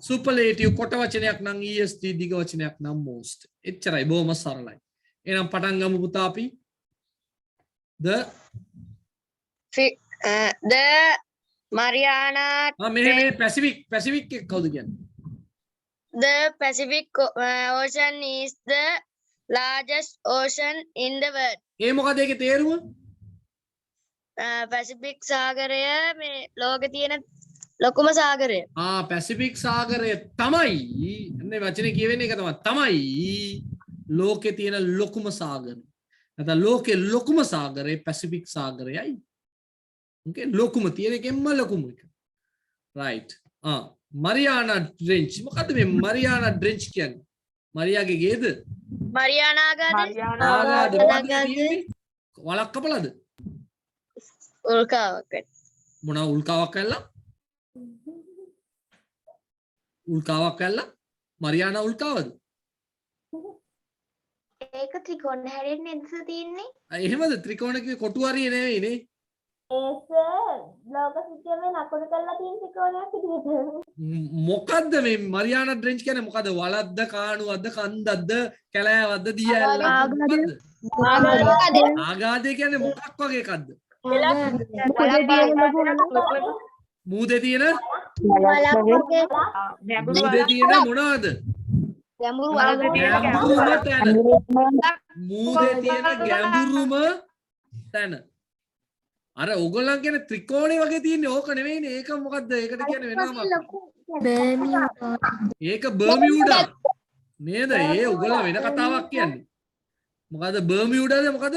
Speaker 1: superlative කොට වචනයක් නම් est දිග වචනයක් නම් most. එච්චරයි බොහොම සරලයි. එහෙනම් පටන් ගමු පුතා අපි. the
Speaker 3: Mariana
Speaker 1: මේ Pacific එක කවුද කියන්නේ?
Speaker 3: the Pacific Ocean is the largest ocean in the world.
Speaker 1: ඒ මොකද ඒකේ තේරුම?
Speaker 3: Pacific සාගරය මේ ලෝකේ තියෙන ලොකුම සාගරය.
Speaker 1: පැසිෆික් සාගරය තමයි එන්නේ වචනේ කියවෙන්නේ ඒක තමයි ලෝකේ තියෙන ලොකුම සාගරය. නැත්නම් ලෝකේ ලොකුම සාගරය පැසිෆික් සාගරයයි. ඕකේ ලොකුම තියෙන එකෙන්ම ලොකුම එක. රයිට්. මරියානා ට්‍රෙන්ච්. මොකද්ද මේ මරියානා ට්‍රෙන්ච් කියන්නේ? මරියාගේ ගේද?
Speaker 3: මරියානා ගාද?
Speaker 1: වලක් කපලාද?
Speaker 3: උල්කාවක්.
Speaker 1: මොනවා උල්කාවක් ඇල්ලා? උල්කාවක් ඇල්ලා? මරියානා උල්කාවද?
Speaker 2: ඒක ත්‍රිකෝණ හැරෙන්නේ නැද්ද තියෙන්නේ?
Speaker 1: එහෙමද? ත්‍රිකෝණකේ කොටු හරිය නෙවෙයි නේ.
Speaker 2: ඒක ලෝක සිස්ටමේ නකුරු කරලා තියෙන ත්‍රිකෝණයක් විදිහට.
Speaker 1: මොකද්ද මේ මරියානා ට්‍රෙන්ච් කියන්නේ මොකද්ද? වලද්ද කාණුවක්ද කන්දක්ද කැලෑවක්ද දියඇල්ලක්ද? ආගාදේ කියන්නේ මොකක් වගේ එකක්ද? මූදේ තියෙන මොනවද? මූදේ තියෙන ගැඹුරුම තැන. අර ඕගොල්ලන් කියන්නේ ත්‍රිකෝණේ වගේ තියෙන්නේ ඕක නෙවෙයිනේ. ඒක මොකද්ද? ඒකට කියන්නේ වෙනමක්. ඒක බර්මියුඩා. නේද? ඒ ඕගොල්ලන් වෙන කතාවක් කියන්නේ. මොකද්ද බර්මියුඩාද මොකද?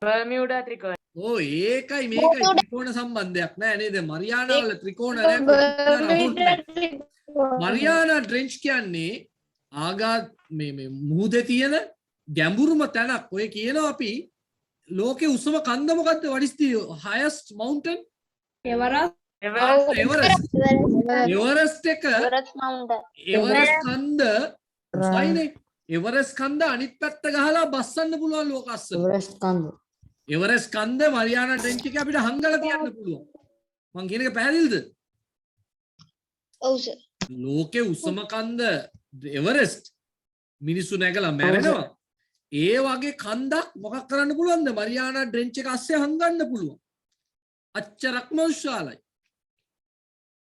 Speaker 4: Bermuda ත්‍රිකෝණ.
Speaker 1: ඒකයි මේකයි ත්‍රිකෝණ සම්බන්ධයක් නෑ නේද? මරියානා වල ත්‍රිකෝණ නෑ. මරියානා ට්‍රෙන්ච් කියන්නේ මේ මුහුදේ තියෙන ගැඹුරුම තැනක්. ඔය කියනවා අපි ලෝකේ උසම කන්ද මොකද්ද? what is the highest mountain?
Speaker 5: Everest.
Speaker 1: Everest එක එවරස්ට් කන්ද උසයිනේ. එවරස්ට් කන්ද අනිත් පැත්ත ගහලා බස්සන්න පුළුවන් ලෝක අස්සට.
Speaker 6: එවරස්ට් කන්ද.
Speaker 1: එවරස්ට් කන්ද මරියානා ට්‍රෙන්ච් එක අපිට හංගලා තියන්න පුළුවන්. මං කියන එක පැහැදිලිද?
Speaker 3: ඔව් සර්.
Speaker 1: ලෝකේ උසම කන්ද එවරස්ට්. මිනිස්සු නැගලා මැරෙනවා. ඒ වගේ කන්දක් මොකක් කරන්න පුළුවන්ද? මරියානා ට්‍රෙන්ච් එක අස්සේ හංගන්න පුළුවන්. අච්චරක්ම විශාලයි.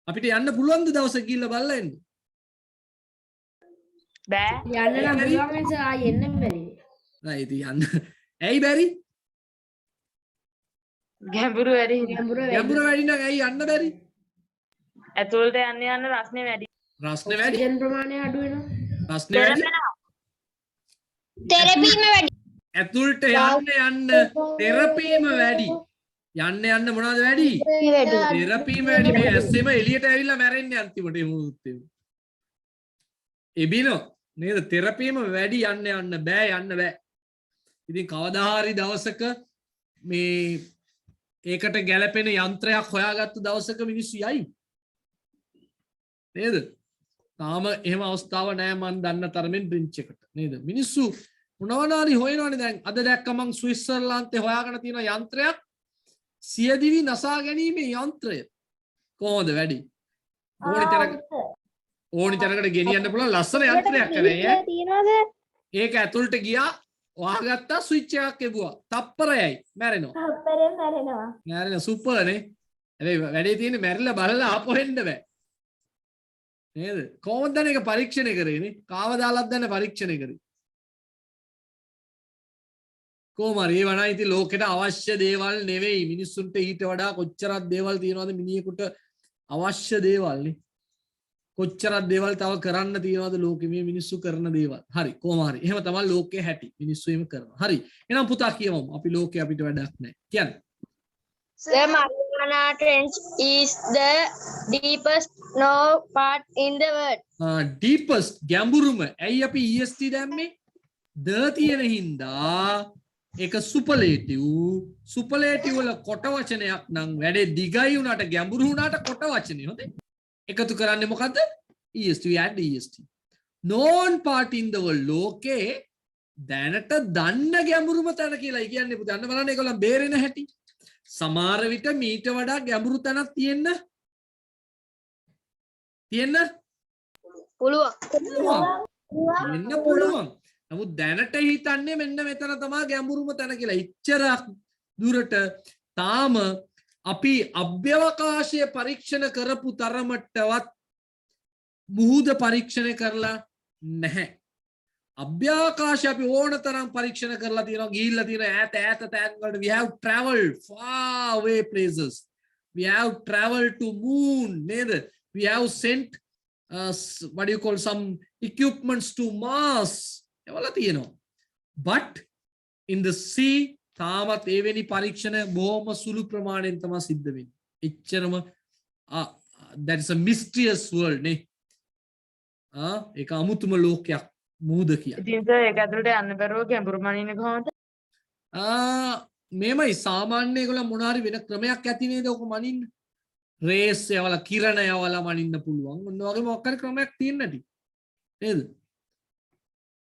Speaker 1: අපිට යන්න පුළුවන්ද දවසක් ගිහිල්ලා බලලා එන්න?
Speaker 4: බෑ.
Speaker 5: යන්න නම් පුළුවන් සර් ආයෙ එන්න බැරි.
Speaker 1: නෑ ඉතින් යන්න. ඇයි බැරි?
Speaker 4: ගැඹුරු වැඩි.
Speaker 1: ගැඹුර වැඩි නම් ඇයි යන්න බැරි?
Speaker 4: ඇතුළට යන්න රස්නේ වැඩි.
Speaker 1: රස්නේ වැඩි.
Speaker 5: ඔක්සිජන් ප්‍රමාණය අඩු වෙනවා.
Speaker 1: රස්නේ වැඩි.
Speaker 3: තෙරපීම වැඩි.
Speaker 1: ඇතුළට යන්න තෙරපීම වැඩි. යන්න මොනවද වැඩි? තෙරපීම වැඩි. මේ ඇස්සෙම එළියට ඇවිල්ලා මැරෙන්නේ අන්තිමට ඒ මුහුත් එම. එබිනෝ නේද? තෙරපීම වැඩි යන්න බෑ යන්න බෑ. ඉතින් කවදා හරි දවසක මේ ඒකට ගැලපෙන යන්ත්‍රයක් හොයාගත්තු දවසක මිනිස්සු යයි. නේද? තාම එහෙම අවස්ථාව නෑ මන් දන්න තරමින් බ්‍රින්ච් එකට. නේද? මිනිස්සු මොනවනාරි හොයනවනේ දැන්. අද දැක්ක මං ස්විට්සර්ලන්තේ හොයාගෙන තියෙන යන්ත්‍රයක් සියදිවි නසා ගැනීමේ යන්ත්‍රය. කොහොමද වැඩි? ඕනි තැනකට ගෙනියන්න පුළුවන් ලස්සන යන්ත්‍රයක් කරේ. ඒක ඇතුළට ගියා වහගත්තා ස්විච් එකක් එබුවා. තප්පරයයි මැරෙනවා. මැරෙන සුපර්නේ. හැබැයි වැඩේ තියෙන්නේ මැරිලා බලලා ආපහු එන්න බෑ. නේද? කොහොමද දැන් ඒක පරීක්ෂණය කරේනේ? කාවදාලත් දැන් පරීක්ෂණය කරේ. කොහොම හරි ඒ වණා ඉතින් ලෝකෙට අවශ්‍ය දේවල් නෙවෙයි. මිනිස්සුන්ට ඊට වඩා කොච්චරක් දේවල් තියෙනවද මිනිහෙකුට අවශ්‍ය දේවල් නේ. කොච්චරක් දේවල් තව කරන්න තියෙනවද ලෝකෙ මේ මිනිස්සු කරන දේවල්. හරි කොහොම හරි. එහෙම තමයි ලෝකේ හැටි. මිනිස්සු එහෙම කරනවා. හරි. එහෙනම් පුතා කියමු. අපි ලෝකේ අපිට වැඩක් නැහැ. කියන්න.
Speaker 3: The Mariana Trench is the deepest snow part in the world.
Speaker 1: deepest ගැඹුරුම. ඇයි අපි EST දැම්මේ? ද තියෙන හින්දා ඒක සුපර්ලේටිව් වල කොට වචනයක් නම් වැඩේ දිගයි වුණාට ගැඹුරු වුණාට කොට වචනේ හොඳේ. එකතු කරන්නේ මොකද්ද? EST. we add EST. known part in the world ලෝකේ දැනට දන්න ගැඹුරුම තැන කියලායි කියන්නේ පුතේ. අන්න බලන්න ඒගොල්ලන් බේරෙන හැටි. සමහර විට මීට වඩා ගැඹුරු තැනක් තියෙන්න පුළුවන්. නමුත් දැනට හිතන්නේ මෙන්න මෙතන තමයි ගැඹුරුම තැන කියලා. ඉච්චරක් දුරට තාම අපි අභ්‍යවකාශය පරීක්ෂණ කරපු තරමටවත් මුහුද පරීක්ෂණය කරලා නැහැ. අභ්‍යවකාශය අපි ඕන තරම් පරීක්ෂණ කරලා තියෙනවා. ගිහිල්ලා තියෙන ඈත තැන් වලට we have traveled far away places. we have traveled to moon නේද? we have sent what do you call some equipments to Mars. ඒවල තියෙනවා. but in the sea තාමත් එවැනි පරීක්ෂණ බොහොම සුළු ප්‍රමාණයෙන් තමයි සිද්ධ වෙන්නේ. එච්චරම that is a mysterious world නේ. ඒක අමුතුම ලෝකයක් මුහුද කියන්නේ.
Speaker 4: ඉතින් සර් ඒක ඇතුළට යන්න බැරුව ගැඹුරු මනින්නේ කොහොමද?
Speaker 1: මේමයි සාමාන්‍ය ඒගොල්ලෝ මොන හරි වෙන ක්‍රමයක් ඇති නේද ඔක මනින්න. රේස් යවලා කිරණ යවලා මනින්න පුළුවන්. ඔන්න වගේ මොකක් හරි ක්‍රමයක් තියෙන්න ඇති. නේද?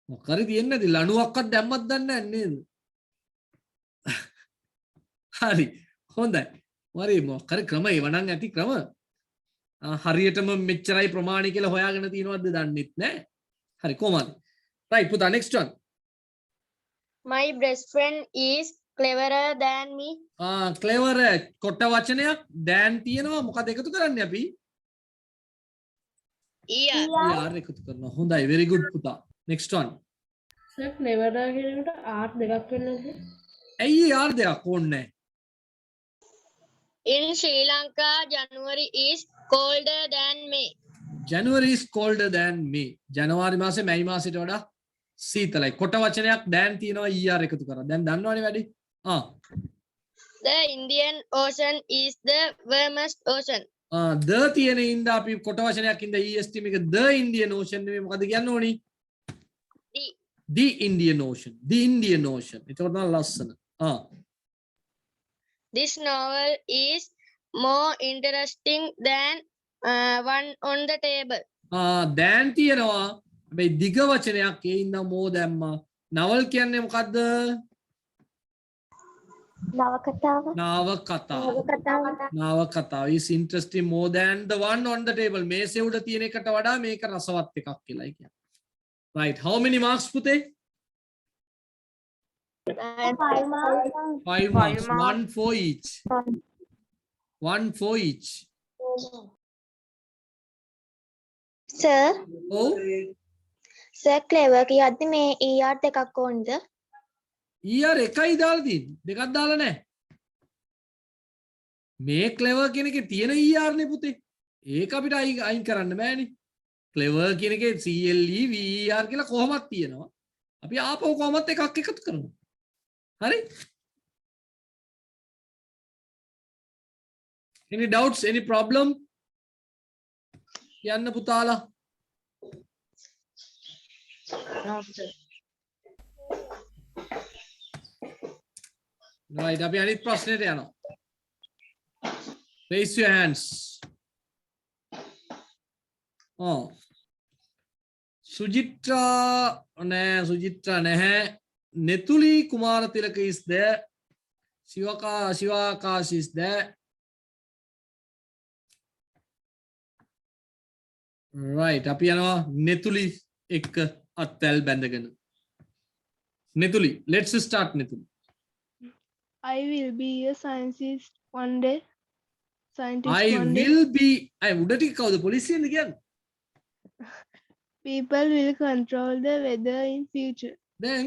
Speaker 1: මොකක් හරි තියෙන්න ඇති. ලණුවක්වත් දැම්මත් දන්නේ නැහැ නේද? හරි හොඳයි. වරි මොකක් හරි ක්‍රම ඒවනම් ඇති ක්‍රම. හරියටම මෙච්චරයි ප්‍රමාණය කියලා හොයාගෙන තියෙනවද දන්නෙත් නැහැ. හරි කොහමද? right පුතා next one.
Speaker 3: My best friend is cleverer than me.
Speaker 1: clever කොට වචනයක් දැන් තියෙනවා. මොකද එකතු කරන්නේ අපි? ER එකතු කරනවා. හොඳයි very good පුතා. next one.
Speaker 5: සර් ක්ලෙවර් කියනකොට R දෙකක් වෙන්නේ.
Speaker 1: ඇයි ER දෙකක් ඕනේ?
Speaker 3: In Sri Lanka, January is colder than May.
Speaker 1: January is colder than May. ජනවාරි මාසේ මැයි මාසෙට වඩා සීතලයි. කොට වචනයක් දැන් තියෙනවා ER එකතු කරා. දැන් දන්නවනේ වැඩි.
Speaker 3: The Indian Ocean is the warmest ocean.
Speaker 1: ද තියෙන ඉඳ අපි කොට වචනයක් ඉඳ EST මේක the Indian Ocean නෙමෙයි මොකද කියන්න ඕනි? The Indian Ocean. The Indian Ocean. ඒක තමයි ලස්සන.
Speaker 3: This novel is more interesting than one on the table.
Speaker 1: දැන් තියෙනවා හැබැයි දිග වචනයක් ඒ ඉන්න මෝ දැම්මා. නවල් කියන්නේ මොකද්ද?
Speaker 2: නවකතාව.
Speaker 1: නවකතාව is interesting more than the one on the table. මේසේ උඩ තියෙන එකට වඩා මේක රසවත් එකක් කියලායි කියන්නේ. Right, how many marks පුතේ? 5 marks. One for each.
Speaker 2: Sir
Speaker 1: Oh,
Speaker 2: sir clever කියද්දි මේ ER දෙකක් ඕනද?
Speaker 1: ER එකයි දාලා තියෙන්නේ. දෙකක් දාලා නැහැ. මේ clever කියන එකේ තියෙන ER නේ පුතේ. ඒක අපිට අයින් කරන්න බෑනේ. clever කියන එකේ CLE VER කියලා කොහොමද තියෙනවා. අපි ආපහු කොහොමත් එකක් එකතු කරමු. හරි? Any doubts? Any problem? කියන්න පුතාලා. Right, අපි අනිත් ප්‍රශ්නෙට යනවා. Raise your hands. Sujitra නැහැ. Netuli Kumaratilaka is there. Shivakash is there. Right, අපි යනවා Netuli එක්ක අත්වැල් බැඳගෙන. Netuli, let's start Netuli.
Speaker 7: I will be a scientist one day.
Speaker 1: I will be. I උඩට කවුද පොලිසියෙන්ද කියන්නේ?
Speaker 7: People will control the weather in future.
Speaker 1: දැන්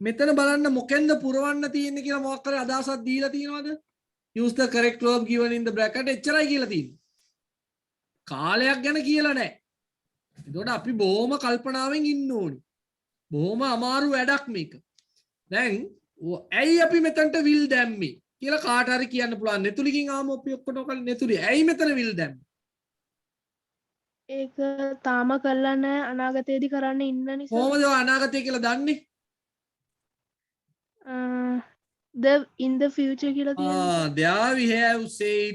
Speaker 1: මෙතන බලන්න මොකෙන්ද පුරවන්න තියෙන්නේ කියලා මොකක් කරේ අදහසක් දීලා තියෙනවද? Use the correct verb given in the bracket එච්චරයි කියලා තියෙන්නේ. කාලයක් ගැන කියලා නැහැ. එතකොට අපි බොහොම කල්පනාවෙන් ඉන්න ඕනේ. බොහොම අමාරු වැඩක් මේක. දැන් ඇයි අපි මෙතනට will දැම්මේ කියලා කාට හරි කියන්න පුළුවන්. නෙතුලිකින් ආම අපි ඔක්කොටම කලින් නෙතුලි ඇයි මෙතන will දැම්මේ?
Speaker 7: ඒක තාම කරලා නැහැ අනාගතයේදී කරන්න ඉන්න නිසා.
Speaker 1: කොහොමද ඔය අනාගතය කියලා දන්නේ?
Speaker 7: in the future කියලා තියෙනවා.
Speaker 1: There we have said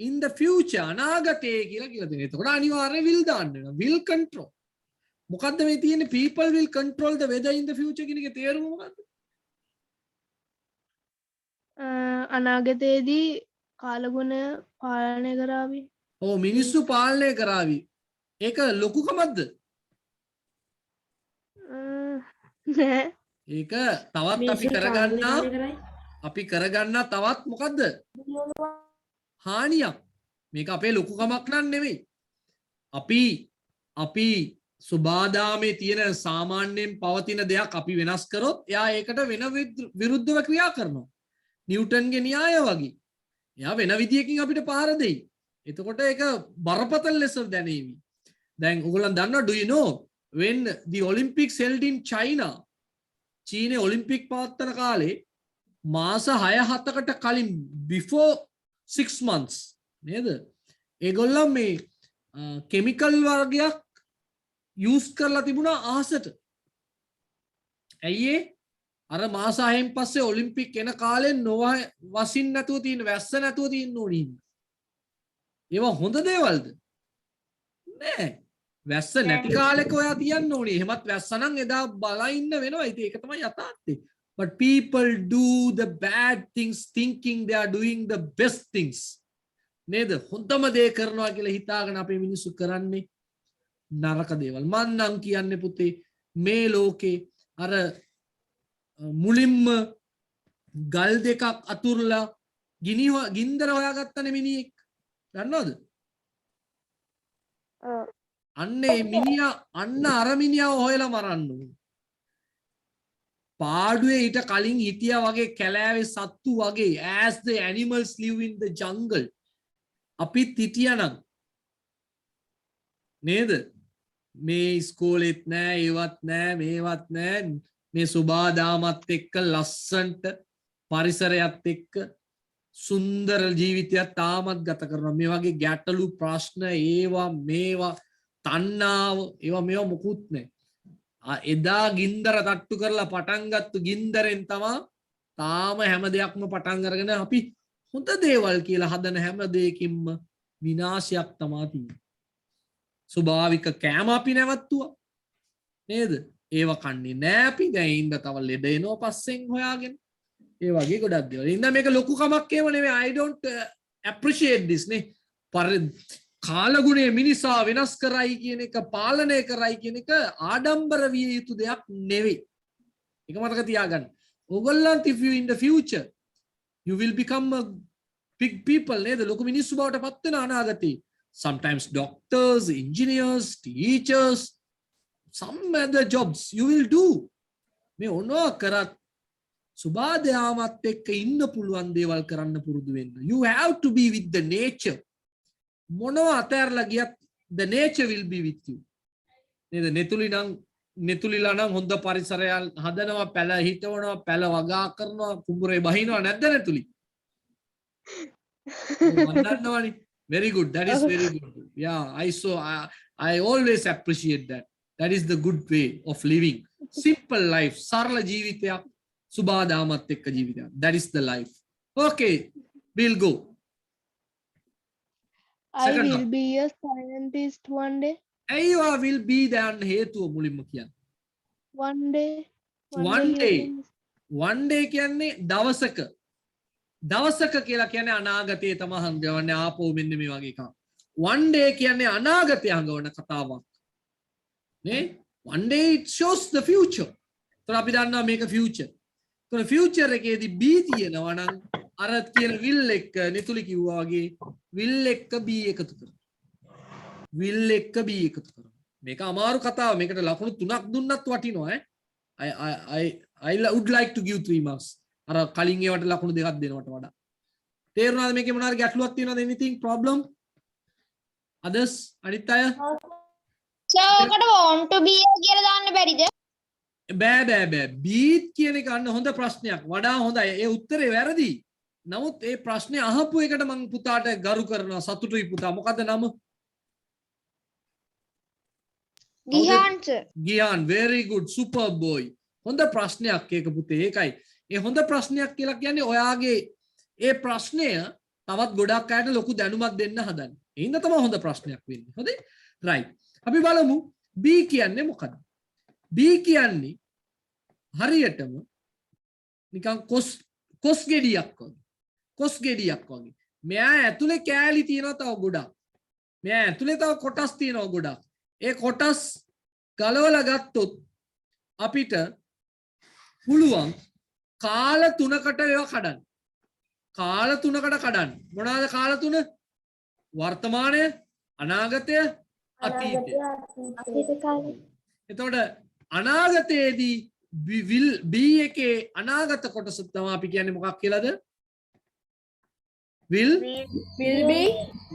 Speaker 1: in the future අනාගතයේ කියලා තියෙනවා. එතකොට අනිවාර්යයෙන් will දාන්න වෙනවා. will control. මොකද්ද මේ තියෙන්නේ? people will control the weather in the future කියන එකේ තේරුම මොකද්ද?
Speaker 7: අනාගතයේදී කාලගුණ පාලනය කරાવી.
Speaker 1: ඔව් මිනිස්සු පාලනය කරાવી. ඒක ලොකුකමක්ද?
Speaker 7: නෑ.
Speaker 1: ඒක තවත් අපි කරගන්නා තවත් මොකද්ද? හානියක්. මේක අපේ ලොකුකමක් නන් නෙමෙයි. අපි සුබාදාමේ තියෙන සාමාන්‍යයෙන් පවතින දෙයක් අපි වෙනස් කරොත් එයා ඒකට වෙන විරුද්ධව ක්‍රියා කරනවා. නිව්ටන්ගේ න්‍යාය වගේ. එයා වෙන විදියකින් අපිට පාර දෙයි. එතකොට ඒක බරපතල ලෙස දැනේවි. දැන් ඔයගොල්ලන් දන්නවා do you know when the Olympics held in China චීනේ ඔලිම්පික් පවත්වන කාලේ මාස 6-7කට කලින් before 6 months නේද? ඒගොල්ලන් මේ කෙමිකල් වර්ගයක් use කරලා තිබුණා අහසට. ඇයි ඒ? අර මාස 6න් පස්සේ ඔලිම්පික් එන කාලේ වසින් නැතුව තියෙන වැස්ස නැතුව තියෙන්න ඕනි. ඒවා හොඳ දේවල්ද? නෑ. වැස්ස නැති කාලෙක ඔයා තියන්න ඕනේ. එහෙමත් වැස්ස නම් එදා බලා ඉන්න වෙනවා. ඉතින් ඒක තමයි යථාර්ථය. But people do the bad things thinking they are doing the best things. නේද? හොඳම දේ කරනවා කියලා හිතාගෙන අපේ මිනිස්සු කරන්නේ නරක දේවල්. මං නම් කියන්නේ පුතේ මේ ලෝකේ අර මුලින්ම ගල් දෙකක් අතුරලා ගින්දර හොයාගත්තනේ මිනිහෙක්. දන්නවද? අන්නේ මිනිහා අන්න අර මිනිහව හොයලා මරන්න ඕනේ. පාඩුවේ ඊට කලින් හිටියා වගේ කැලෑවේ සත්තු වගේ as the animals live in the jungle. අපිත් හිටියානම් නේද? මේ ඉස්කෝලෙත් නෑ ඒවත් නෑ මේවත් නෑ මේ සුබාදාමත් එක්ක ලස්සන්ට පරිසරයත් එක්ක සුන්දර ජීවිතයක් තාමත් ගත කරනවා. මේ වගේ ගැටලු ප්‍රශ්න ඒවා මේවා තණ්හාව ඒවා මේවා මොකුත් නැහැ. එදා ගින්දර තට්ටු කරලා පටන් ගත්තු ගින්දරෙන් තමයි තාම හැම දෙයක්ම පටන් අරගෙන අපි හොඳ දේවල් කියලා හදන හැම දෙයකින්ම විනාශයක් තමා තියෙන්නේ. ස්වභාවික කෑම අපි නැවත්තුවා නේද? ඒව කන්නේ නෑ අපි. දැන් ඉන්න තව ලෙඩ එනවා පස්සෙන් හොයාගෙන. ඒ වගේ ගොඩක් දේවල්. ඉන්න මේක ලොකු කමක් ඒව නෙමෙයි. I don't appreciate this නේ. කාලගුණයේ මිනිසා වෙනස් කරයි කියන එක පාලනය කරයි කියන එක ආඩම්බර විය යුතු දෙයක් නෙවෙයි. ඒක මතක තියාගන්න. ඕගොල්ලන්ට if you in the future you will become a big people නේද? ලොකු මිනිස්සු බවට පත් වෙන අනාගතේ. Sometimes doctors, engineers, teachers, some other jobs you will do. මේ ඔනවා කරත් සුබාදයාමත් එක්ක ඉන්න පුළුවන් දේවල් කරන්න පුරුදු වෙන්න. You have to be with the nature. මොනවා අතෑරලා ගියත් the nature will be with you. නේද? නෙතුලිලා නම් හොඳ පරිසරයක් හදනවා, පැල හිටවනවා, පැල වගා කරනවා, කුඹුරේ බහිනවා නැද්ද නෙතුලි? මන්දන්නවනේ. Very good. That is very good. Yeah, I always appreciate that. That is the good way of living. Simple life. සරල ජීවිතයක්, සුබාදාමත් එක්ක ජීවිතයක්. That is the life. Okay, we'll go.
Speaker 7: I
Speaker 1: Second
Speaker 7: will
Speaker 1: one.
Speaker 7: be a scientist one day.
Speaker 1: ඇයිවා will be දැන් හේතුව මුලින්ම කියන්න.
Speaker 7: One day.
Speaker 1: One day.
Speaker 7: means
Speaker 1: One day කියන්නේ දවසක. දවසක කියලා කියන්නේ අනාගතයේ තමයි හංගවන්නේ ආපහු මෙන්න මේ වගේ එකක්. One day කියන්නේ අනාගතය හංගවන කතාවක්. නේ? One day it shows the future. ඒතර අපි දන්නවා මේක future. ඒතර future එකේදී B තියෙනවා නම් අර කියන will එක නිතුලි කිව්වා වගේ will එක B එකතු කරනවා. will එක B එකතු කරනවා. මේක අමාරු කතාව. මේකට ලකුණු 3ක් දුන්නත් වටිනවා ඈ. I would like to give 3 marks. අර කලින් ඒවට ලකුණු 2ක් දෙනවට වඩා. තේරුණාද මේකේ මොනවාරි ගැටලුවක් තියෙනවද? anything problem? others අනිත් අය?
Speaker 3: ඔකට want to be කියලා දාන්න බැරිද?
Speaker 1: බෑ බීත් කියන එක අන්න හොඳ ප්‍රශ්නයක්. වඩා හොඳයි. ඒ උත්තරේ වැරදි. නමුත් ඒ ප්‍රශ්නේ අහපු එකට මම පුතාට ගරු කරනවා. සතුටුයි පුතා. මොකද්ද නම?
Speaker 3: Gihan sir.
Speaker 1: Giyan. very good. super boy. හොඳ ප්‍රශ්නයක් ඒක පුතේ. ඒකයි. ඒ හොඳ ප්‍රශ්නයක් කියලා කියන්නේ ඔයාගේ ඒ ප්‍රශ්නය තවත් ගොඩක් අයට ලොකු දැනුමක් දෙන්න හදන්නේ. ඒ හින්දා තමයි හොඳ ප්‍රශ්නයක් වෙන්නේ. හොඳයි? right. අපි බලමු B කියන්නේ මොකක්ද? B කියන්නේ හරියටම නිකන් කොස් ගෙඩියක් වගේ. කොස් ගෙඩියක් වගේ. මෙයා ඇතුලේ කෑලි තියෙනවා තව ගොඩක්. මෙයා ඇතුලේ තව කොටස් තියෙනවා ගොඩක්. ඒ කොටස් ගලවලා ගත්තොත් අපිට පුළුවන් කාල 3කට ඒවා කඩන්න. කාල 3කට කඩන්න. මොනවාද කාල 3? වර්තමානය, අනාගතය, අතීතය. එතකොට අනාගතයේදී B එකේ අනාගත කොටස තමයි අපි කියන්නේ මොකක් කියලාද? will
Speaker 5: be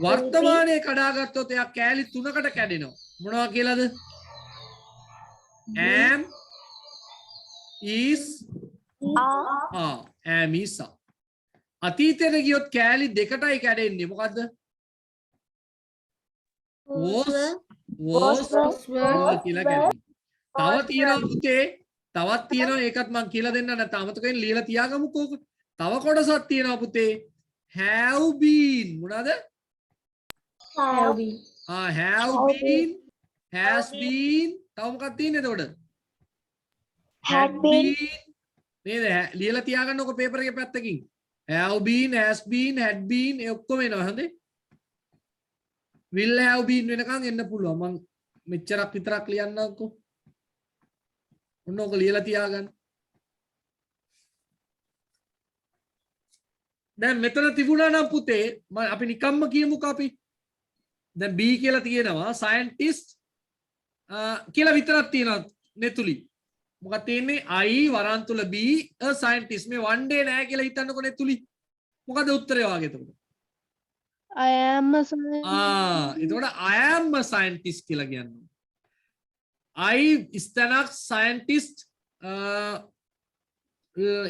Speaker 1: වර්තමානයේ කඩාගත්තොත් එයා කෑලි 3කට කැඩෙනවා. මොනවා කියලාද? am is am is are. අතීතයට ගියොත් කෑලි 2කටයි කැඩෙන්නේ. මොකද්ද? was කියලා කැඩෙන්නේ. තව තියෙනවා පුතේ. තවත් තියෙනවා. ඒකත් මම කියලා දෙන්න නැත්නම් අමතකයෙන් ලියලා තියාගමුකෝ. තව කොටසක් තියෙනවා පුතේ. have been මොනවාද?
Speaker 5: have been
Speaker 1: have been, has been, තව මොකක්ද තියෙන්නේ එතකොට?
Speaker 2: Had been.
Speaker 1: නේද? ලියලා තියාගන්නකො පේපර් එකේ පැත්තකින්. have been, has been, had been ඒ ඔක්කොම එනවා. හරිද? will have been වෙනකන් එන්න පුළුවන්. මම මෙච්චරක් විතරක් ලියන්නම්කෝ. ඔන්න ඔක ලියලා තියාගන්න. දැන් මෙතන තිබුණා නම් පුතේ අපි නිකම්ම කියමුකෝ අපි. දැන් B කියලා තියෙනවා scientist කියලා විතරක් තියෙනවා නෙතුලි. මොකක්ද තියෙන්නේ? I වරන් තුල B a scientist. මේ one day නෑ කියලා හිතන්නකො නෙතුලි. මොකද උත්තරේ වාගේ එතකොට?
Speaker 7: I am a scientist.
Speaker 1: එතකොට I am a scientist කියලා කියනවා. I ඉස්තනක් scientist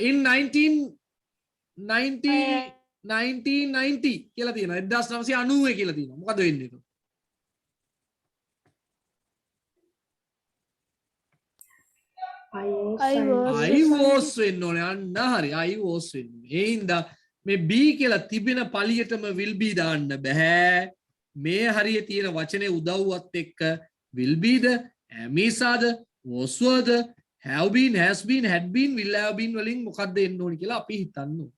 Speaker 1: in 1990 කියලා තියෙනවා. 1990 කියලා තියෙනවා. මොකද වෙන්නේ එතකොට?
Speaker 7: I was
Speaker 1: I was වෙන්න ඕනේ. අන්න හරි. I was වෙන්න ඕනේ. ඒ හින්දා මේ B කියලා තිබෙන පළියටම will be දාන්න බෑ. මේ හරිය තියෙන වචනේ උදව්වත් එක්ක will be the am is ආද was were the have been has been had been will have been වලින් මොකක්ද එන්න ඕනි කියලා අපි හිතන්න ඕනේ.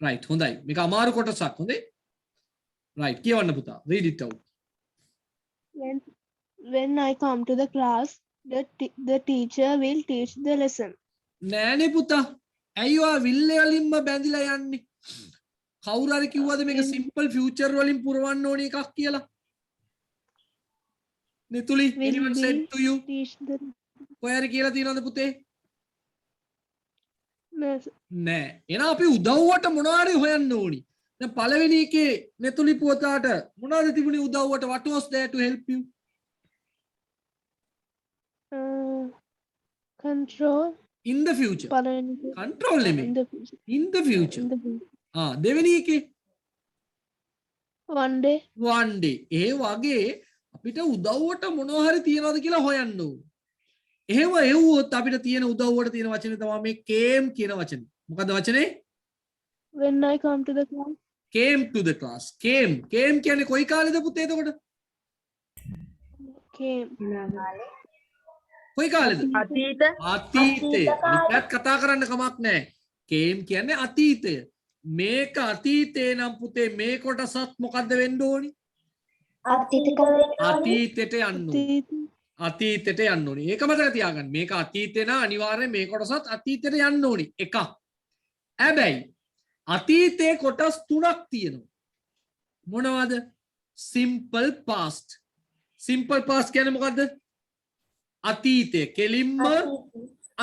Speaker 1: right හොඳයි. මේක අමාරු කොටසක්. හොඳේ. right කියවන්න පුතා. read it out.
Speaker 7: When I come to the class, the teacher will teach the lesson.
Speaker 1: නෑනේ පුතා. ඇයි ඔයා will වලින්ම බැඳිලා යන්නේ? කවුරු හරි කිව්වද මේක simple future වලින් පුරවන්න ඕනේ එකක් කියලා? නිතුලි
Speaker 7: Will
Speaker 1: anyone
Speaker 7: be
Speaker 1: said to you?
Speaker 7: teach the
Speaker 1: ඔයාරි කියලා තියෙනවද පුතේ?
Speaker 7: no, sir.
Speaker 1: නෑ. එහෙනම් අපි උදව්වට මොනවා හරි හොයන්න ඕනි. දැන් පළවෙනි එකේ නෙතුලි පුතාට මොනවද තිබුණේ උදව්වට? what was there to help you?
Speaker 7: Control.
Speaker 1: in the future.
Speaker 7: පළවෙනි
Speaker 1: control
Speaker 7: in
Speaker 1: නෙමෙයි.
Speaker 7: the future.
Speaker 1: in the future.
Speaker 7: In the future.
Speaker 1: දෙවෙනි එකේ
Speaker 7: One day.
Speaker 1: one day. ඒ වගේ අපිට උදව්වට මොනවා හරි තියනවද කියලා හොයන්න ඕනේ. එහෙම එව්වොත් අපිට තියෙන උදව්වට තියෙන වචනේ තමයි මේ came කියන වචනේ. මොකද්ද වචනේ?
Speaker 7: When I come to the class.
Speaker 1: came to the class. came කියන්නේ කොයි කාලෙද පුතේ එතකොට?
Speaker 7: Came.
Speaker 1: කොයි කාලෙද?
Speaker 3: අතීත
Speaker 1: අතීතය. අනිත් කතා කරන්න කමක් නැහැ. came කියන්නේ අතීතය. මේක අතීතේ නම් පුතේ මේ කොටසත් මොකද්ද වෙන්න ඕනි? අතීතයට යන්න ඕනි. අතීතයට යන්න ඕනි. ඒක මතක තියාගන්න. මේක අතීතේ නා අනිවාර්යයෙන් මේ කොටසත් අතීතයට යන්න ඕනි. එකක්. හැබැයි අතීතේ කොටස් තුනක් තියෙනවා. මොනවද? simple past. simple past කියන්නේ මොකද්ද? අතීතය කෙලින්ම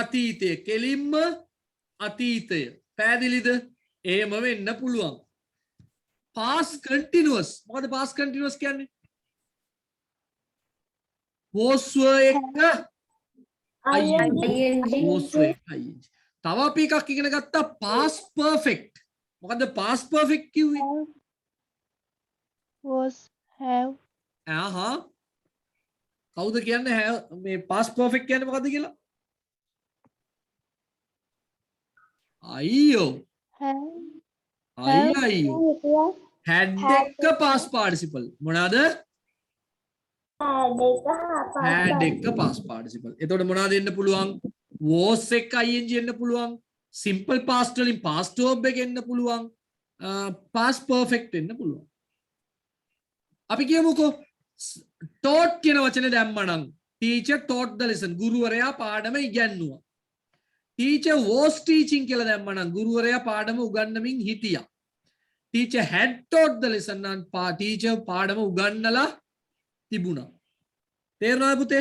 Speaker 1: අතීතය කෙලින්ම අතීතය. පැහැදිලිද? එහෙම වෙන්න පුළුවන්. past continuous. මොකද past continuous කියන්නේ? was were එක ing. was were එක ing. තව අපි එකක් ඉගෙන ගත්තා past perfect. මොකද past perfect කිව්වේ?
Speaker 7: Was. Have.
Speaker 1: කවුද කියන්නේ have මේ past perfect කියන්නේ මොකද්ද කියලා? අයියෝ. අයියෝ. had එක past participle. මොනවාද? had එක past participle. එතකොට මොනවද එන්න පුළුවන්? was එක ing එන්න පුළුවන්. simple past වලින් past verb එක එන්න පුළුවන්. past perfect එන්න පුළුවන්. අපි කියමුකෝ taught කියන වචනේ දැම්මනම් teacher taught the lesson. ගුරුවරයා පාඩම ඉගැන්නුවා. teacher was teaching කියලා දැම්මනම් ගුරුවරයා පාඩම උගන්වමින් හිටියා. teacher had taught the lesson නම් teacher පාඩම උගන්වලා තිබුණා. තේරුණාද පුතේ?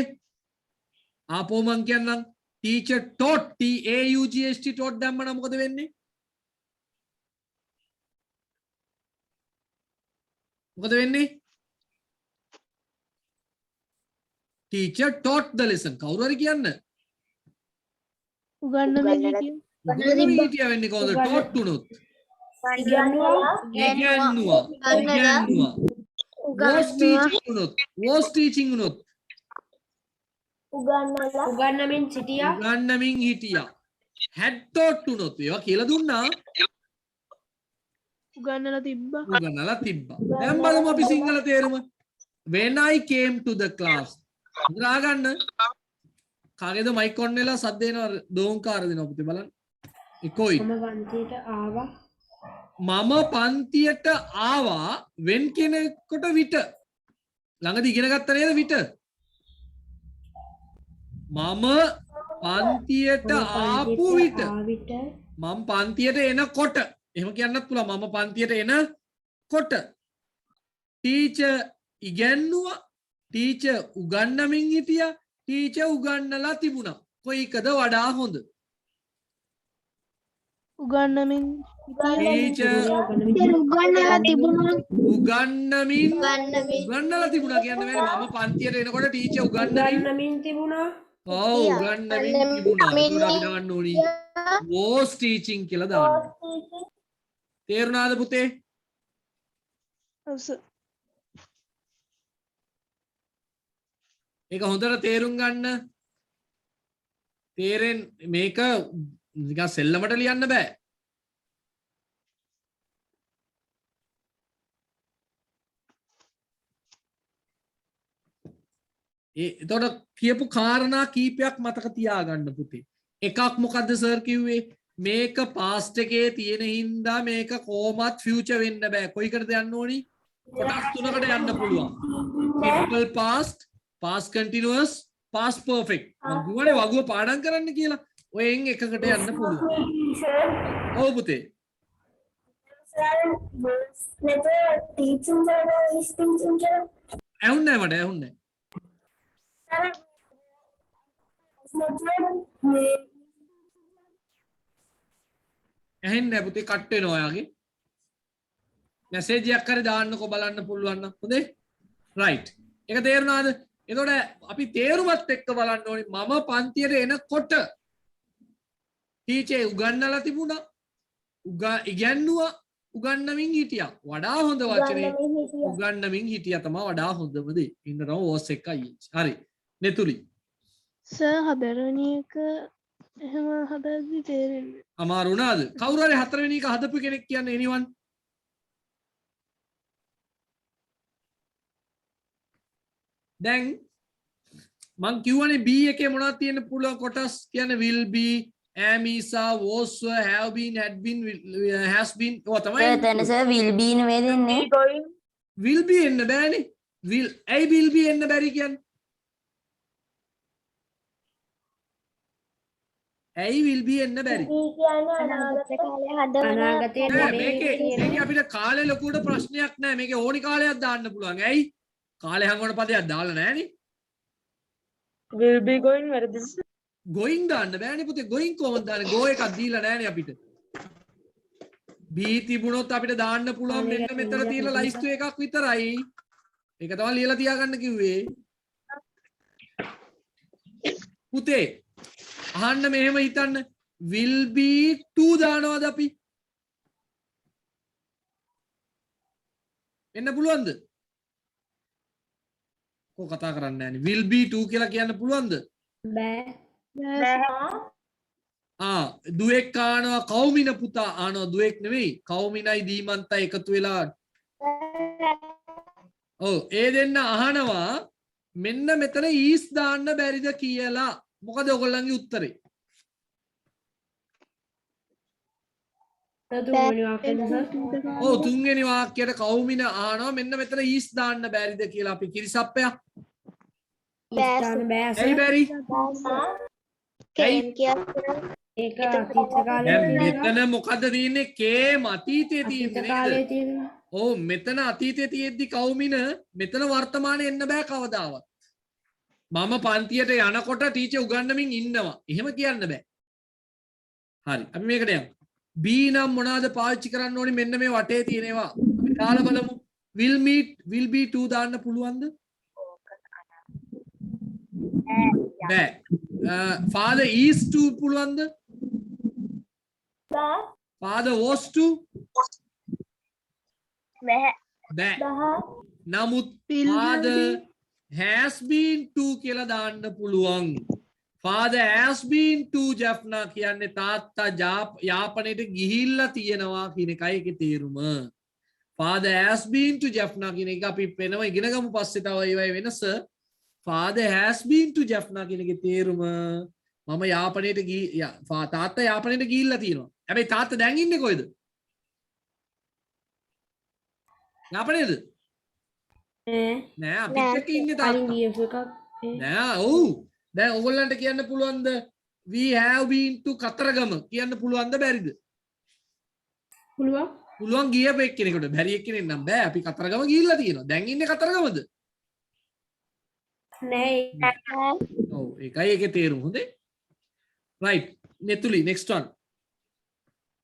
Speaker 1: ආපෝ මං කියන්නම් teacher taught T-A-U-G-H-T taught දැම්මනම් මොකද වෙන්නේ? මොකද වෙන්නේ? teacher taught the lesson. කවුරු හරි කියන්න.
Speaker 7: උගන්වමින් හිටියේ.
Speaker 1: උගන්වමින් හිටියා වෙන්නේ කොහොමද? taught උනොත්. ඉගැන්නුවා. was teaching උනොත්. was teaching උනොත්.
Speaker 5: උගන්නමින් සිටියා.
Speaker 1: උගන්වමින් හිටියා. had taught උනොත් ඒවා කියලා දුන්නා.
Speaker 7: උගන්වලා තිබ්බා.
Speaker 1: උගන්වලා තිබ්බා. දැන් බලමු අපි සිංහල තේරුම. when I came to the class. හොඳට අහගන්න. කාගේද මයික් ඔන් වෙලා සද්ද එනවා දෝංකාර දෙනවා පුතේ බලන්න. එකෝයි.
Speaker 5: මම පන්තියට ආවා.
Speaker 1: මම පන්තියට ආවා when කෙනෙකුට විට. ළඟදී ඉගෙන ගත්ත නේද විට? මම පන්තියට ආපු විට. මම පන්තියට එනකොට. එහෙම කියන්නත් පුළුවන් මම පන්තියට එනකොට. ටීචර් ඉගැන්නුවා. ටීචර් උගන්වමින් හිටියා. ටීචර් උගන්වලා තිබුණා. කොයිකද වඩා හොඳ?
Speaker 7: උගන්වමින්
Speaker 1: ටීචර්
Speaker 7: උගන්වලා තිබුණා.
Speaker 1: උගන්වලා තිබුණා කියන්න බෑනේ මම පන්තියට එනකොට ටීචර්
Speaker 5: උගන්නමින් තිබුණා.
Speaker 1: ඔව් උගන්වමින් තිබුණා. ඒක අපි දාන්න ඕනි. was teaching කියලා දාන්න. තේරුණාද පුතේ? ඒක හොඳට තේරුම් ගන්න. තේරෙන් මේක නිකන් සෙල්ලමට ලියන්න බෑ. එතකොට කියපු කාරණා කීපයක් මතක තියාගන්න පුතේ. එකක් මොකද්ද සර් කිව්වේ? මේක පාස්ට් එකේ තියෙන හින්දා මේක කොහොමත් ෆියුචර් වෙන්න බෑ. කොයිකටද යන්න ඕනි? කොටස් තුනකට යන්න පුළුවන්. simple past, past continuous, past perfect. මම කිව්වනේ වගුව පාඩම් කරන්න කියලා. ඔයෙන් එකකට යන්න පුළුවන්. ඔව් පුතේ. ඇහුන්නේ නැහැ මට ඇහුන්නේ නැහැ. ඇහෙන්නේ නැහැ පුතේ කට් වෙනවා ඔයාගේ. මැසේජ් එකක් හරි දාන්නකෝ බලන්න පුළුවන් නම් හොඳේ. රයිට්. ඒක තේරුණාද? එතකොට අපි තේරුමත් එක්ක බලන්න ඕනේ මම පන්තියට එනකොට ටීචර් උගන්වලා තිබුණා. ඉගැන්නුවා උගන්නමින් හිටියා. වඩා හොඳ වචනේ උගන්නමින් හිටියා තමයි වඩා හොඳම දේ. ඉන්න තමයි වොස් එකයි. හරි. නෙතුලි.
Speaker 7: සර් හතරවෙනි එක එහෙම හදද්දි තේරෙන්නේ.
Speaker 1: අමාරු වුණාද? කවුරු හරි හතරවෙනි එක හදපු කෙනෙක් කියන්නේ anyone? දැන් මං කිව්වනේ B එකේ මොනවද තියෙන්න පුළුවන් කොටස් කියන්නේ will be, am, is, are, was, were, have been, had been, has been. ඔය තමයි.
Speaker 4: එතන සර් will be නෙවෙයි දෙන්නේ.
Speaker 1: will be එන්න බෑනේ. will be එන්න බැරි කියන්නේ. ඇයි will be එන්න බැරි?
Speaker 2: අනාගත කාලේ හදවන
Speaker 5: අනාගතයේ
Speaker 1: නෑ,
Speaker 5: නෙමෙයි
Speaker 1: මේකේ අපිට කාලේ ලොකුට ප්‍රශ්නයක් නෑ. මේකේ ඕනි කාලයක් දාන්න පුළුවන්. ඇයි? කාලේ හංගවන පදයක් දාලා නෑනේ.
Speaker 4: will be going වැරදිද?
Speaker 1: going දාන්න බෑනේ පුතේ. going කොහොමද දාන්නේ? go එකක් දීලා නෑනේ අපිට. B තිබුණොත් අපිට දාන්න පුළුවන් මෙන්න මෙතන තියෙන ලයිස්තු එකක් විතරයි. ඒක තමයි ලියලා තියාගන්න කිව්වේ. පුතේ අහන්න මෙහෙම හිතන්න will be 2 දානවද අපි? එන්න පුළුවන්ද? කො කතා කරන්නේ නැන්නේ. will be 2 කියලා කියන්න පුළුවන්ද?
Speaker 5: බෑ.
Speaker 1: දුවෙක් ආනවා කෞමින පුතා ආනවා දුවෙක් නෙවෙයි කෞමිනයි දීමන්තයි එකතු වෙලා ඔව් ඒ දෙන්න අහනවා මෙන්න මෙතන ඊස් දාන්න බැරිද කියලා. මොකද ඔයගොල්ලන්ගේ උත්තරේ?
Speaker 5: තුන්වෙනි වාක්‍යය සර්.
Speaker 1: ඔව් තුන්වෙනි වාක්‍යයට කෞමින අහනවා මෙන්න මෙතන ඊස් දාන්න බැරිද කියලා. අපි කිරිසප්පයක්
Speaker 5: ඉස්තාන බෑ
Speaker 1: ඇයි
Speaker 5: සර්.
Speaker 1: බැරි?
Speaker 2: කේම් කියලා
Speaker 5: ඒක අතීත කාලේ
Speaker 1: දැන්
Speaker 5: තියෙනවා.
Speaker 1: මෙතන මොකද්ද තියෙන්නේ? කේම අතීතයේ
Speaker 5: අතීත
Speaker 1: තියෙන්නේ
Speaker 5: කාලේ
Speaker 1: නේද?
Speaker 5: තියෙනවා.
Speaker 1: ඔව් මෙතන අතීතයේ තියෙද්දි කෞමින මෙතන වර්තමානයේ එන්න බෑ කවදාවත්. මම පන්තියට යනකොට ටීචර් උගන්වමින් ඉන්නවා. එහෙම කියන්න බෑ. හරි. අපි මේකට යමු. B නම් මොනවාද පාවිච්චි කරන්න ඕනේ? මෙන්න මේ වටේ තියෙනවා. අපි දාලා බලමු. will be 2 දාන්න පුළුවන්ද? බෑ. father is 2 පුළුවන්ද? father was 2? බෑ. නමුත් father has been 2 කියලා දාන්න පුළුවන්. father has been 2 ජෆ්නා කියන්නේ තාත්තා යාපනයට ගිහිල්ලා තියෙනවා කියන එකයි ඒකේ තේරුම. father has been to ජෆ්නා කියන එක අපි වෙනම ඉගෙන ගමු පස්සේ තව ඒවයි වෙනස. father has been to ජෆ්නා කියන එකේ තේරුම මම යාපනයට තාත්තා යාපනයට ගිහිල්ලා තියෙනවා. හැබැයි තාත්තා දැන් ඉන්නේ කොහෙද? යාපනයේද? නෑ අපිත් එක්ක ඉන්නේ
Speaker 5: කලින්
Speaker 1: තාත්තා.
Speaker 5: ගියපු එකක්.
Speaker 1: නෑ ඔව්. දැන් ඔයගොල්ලන්ට කියන්න පුළුවන්ද we have been to Kataragama කියන්න පුළුවන්ද බැරිද?
Speaker 5: පුළුවන්.
Speaker 1: පුළුවන් ගියපු එක්කෙනෙකුට. බැරි එක්කෙනෙක් නම් බෑ. අපි කතරගම ගිහිල්ලා තියෙනවා. දැන් ඉන්නේ කතරගමද?
Speaker 5: නෑ.
Speaker 1: ඔව් ඒකයි ඒකේ තේරුම. හොඳේ. right නෙතුලි next one.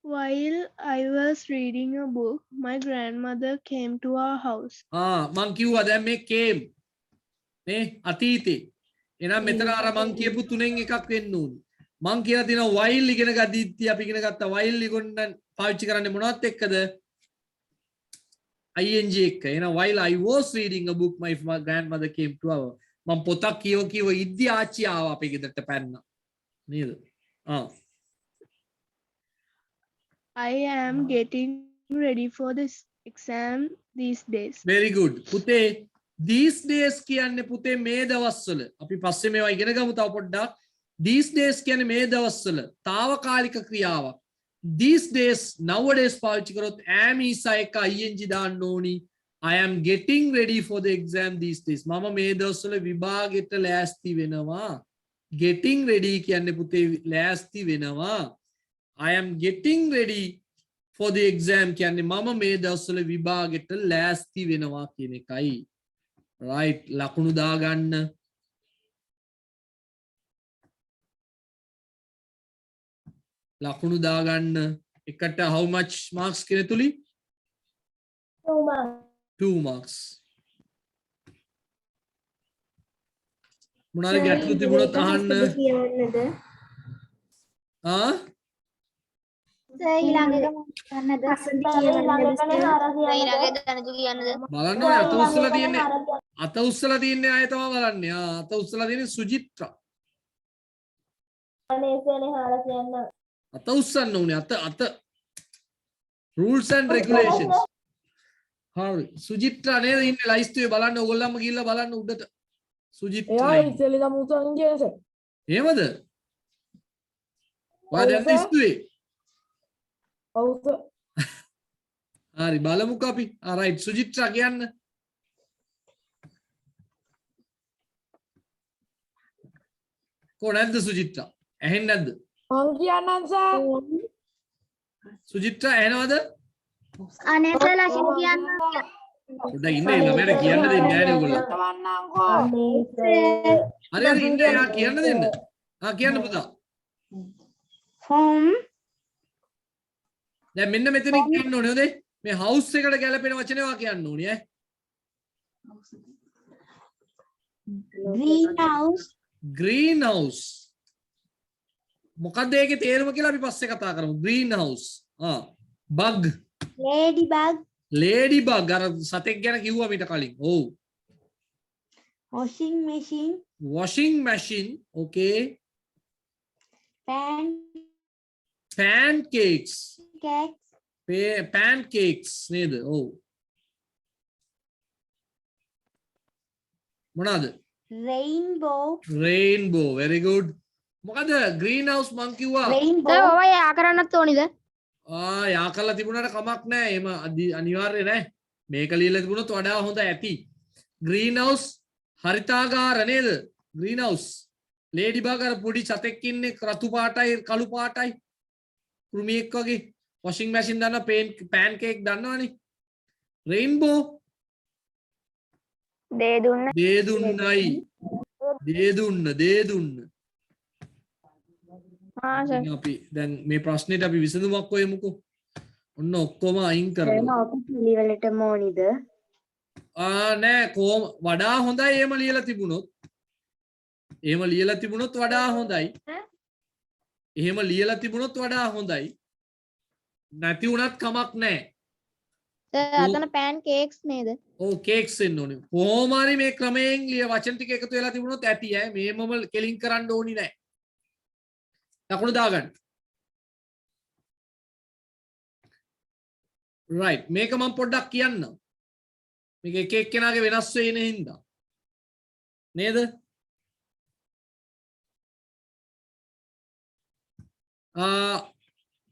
Speaker 7: While I was reading a book, my grandmother came to our house.
Speaker 1: මං කිව්වා දැන් මේ came නේ අතීතේ. එහෙනම් මෙතන අර මං කියපු තුනෙන් එකක් වෙන්න ඕනේ. මං කියලා තියෙනවා while ඉගෙන ගද්දී අපි ඉගෙන ගත්තා while ඉගෙන පාවිච්චි කරන්නේ මොනවත් එක්කද? ing එක්ක. එහෙනම් while I was reading a book my grandmother came to our. මං පොතක් කියව ඉද්දි ආච්චි ආවා අපේ ගෙදරට පැන්නා. නේද?
Speaker 7: I am getting ready for this exam these days.
Speaker 1: very good. පුතේ these days කියන්නේ පුතේ මේ දවස්වල අපි පස්සේ මේවා ඉගෙන ගමු තව පොඩ්ඩක්. these days කියන්නේ මේ දවස්වල తాවකාලික ක්‍රියාවක්. these days nowadays පාවිච්චි කරොත් am is එක ing දාන්න ඕනි. I am getting ready for the exam these days. මම මේ දවස්වල විභාගෙට ලෑස්ති වෙනවා. getting ready කියන්නේ පුතේ ලෑස්ති වෙනවා. I am getting ready for the exam කියන්නේ මම මේ දවස්වල විභාගෙට ලෑස්ති වෙනවා කියන එකයි. right ලකුණු දාගන්න. ලකුණු දාගන්න. එකට how much marks කෙනෙතුලි?
Speaker 2: 2 marks.
Speaker 1: 2 marks. මොනවාරි ගැටලු තිබුණොත් අහන්න. ආ
Speaker 2: ඊළඟ එක ගන්නද?
Speaker 1: බලන්න ඔය අත උස්සලා තියන්නේ. අත උස්සලා තියන්නේ ආයෙ තමයි බලන්නේ. අත උස්සලා තියන්නේ සුජිත්‍රා. අත උස්සන්න ඕනේ. අත rules and regulations. හරි සුජිත්‍රා නේද ඉන්නේ ලයිස්තුවේ බලන්න ඕගොල්ලන්ම ගිහිල්ලා බලන්න උඩට. සුජිත්‍රා. එහෙමද? ඔයා දැන් ලයිස්තුවේ. හරි බලමුකෝ අපි. right සුජිත්‍රා කියන්න. කො නැද්ද සුජිත්‍රා? ඇහෙන්නේ නැද්ද?
Speaker 4: මං කියන්නම් සර්.
Speaker 1: සුජිත්‍රා ඇහෙනවද?
Speaker 2: අනේ සර් ලක්ෂණ කියන්න.
Speaker 1: පොඩ්ඩක් ඉන්නේ ළමයට කියන්න දෙන්නේ නැහැ නේ ඔයගොල්ලෝ. හරි හරි ඉන්නේ යා කියන්න දෙන්න. කියන්න පුතා.
Speaker 2: home
Speaker 1: දැන් මෙන්න මෙතනින් කියන්න ඕනේ හොදේ. මේ house එකට ගැලපෙන වචනේ වා කියන්න ඕනේ ඈ.
Speaker 2: greenhouse
Speaker 1: greenhouse. මොකක්ද ඒකේ තේරුම කියලා අපි පස්සේ කතා කරමු. greenhouse. bug.
Speaker 2: ladybug
Speaker 1: ladybug අර සතෙක් ගැන කිව්වා මීට කලින්. ඔව්.
Speaker 2: washing machine
Speaker 1: washing machine. okay. pancakes pancakes නේද? ඔව්. මොනවාද? rainbow very good. මොකද greenhouse මං කිව්වා
Speaker 2: ඔය යා කරන්නත් ඕනිද?
Speaker 1: යා කරලා තිබුණාට කමක් නැහැ. එහෙම අනිවාර්ය නැහැ. මේක ලියලා තිබුණොත් වඩා හොඳ ඇති. greenhouse හරිතාගාර නේද? greenhouse ladybug අර පොඩි සතෙක් ඉන්නේ රතු පාටයි කළු පාටයි කෘමියෙක් වගේ. washing machine දන්නවා. pancake දන්නවනේ. rainbow දේ දුන්න. අපි දැන් මේ ප්‍රශ්නෙට අපි විසඳුමක් හොයමුකෝ. ඔන්න ඔක්කොම අයින් කරලා.
Speaker 6: පිළිවෙලටම ඕනිද?
Speaker 1: නෑ කොහොම වඩා හොඳයි එහෙම ලියලා තිබුණොත්. වඩා හොඳයි. එහෙම ලියලා තිබුණොත් වඩා හොඳයි. නැති වුණත් කමක් නෑ.
Speaker 2: අතන pancakes නේද?
Speaker 1: ඔව් cakes එන්න ඕනේ. කොහොම හරි මේ ක්‍රමයෙන් වචන ටික එකතු වෙලා තිබුණොත් ඇති ඈ. මේමම කෙලින් කරන්න ඕනි නෑ. ලකුණු දාගන්න. right මේක මම පොඩ්ඩක් කියන්නම්. මේක එක එක්කෙනාගේ වෙනස් වෙන හින්දා නේද?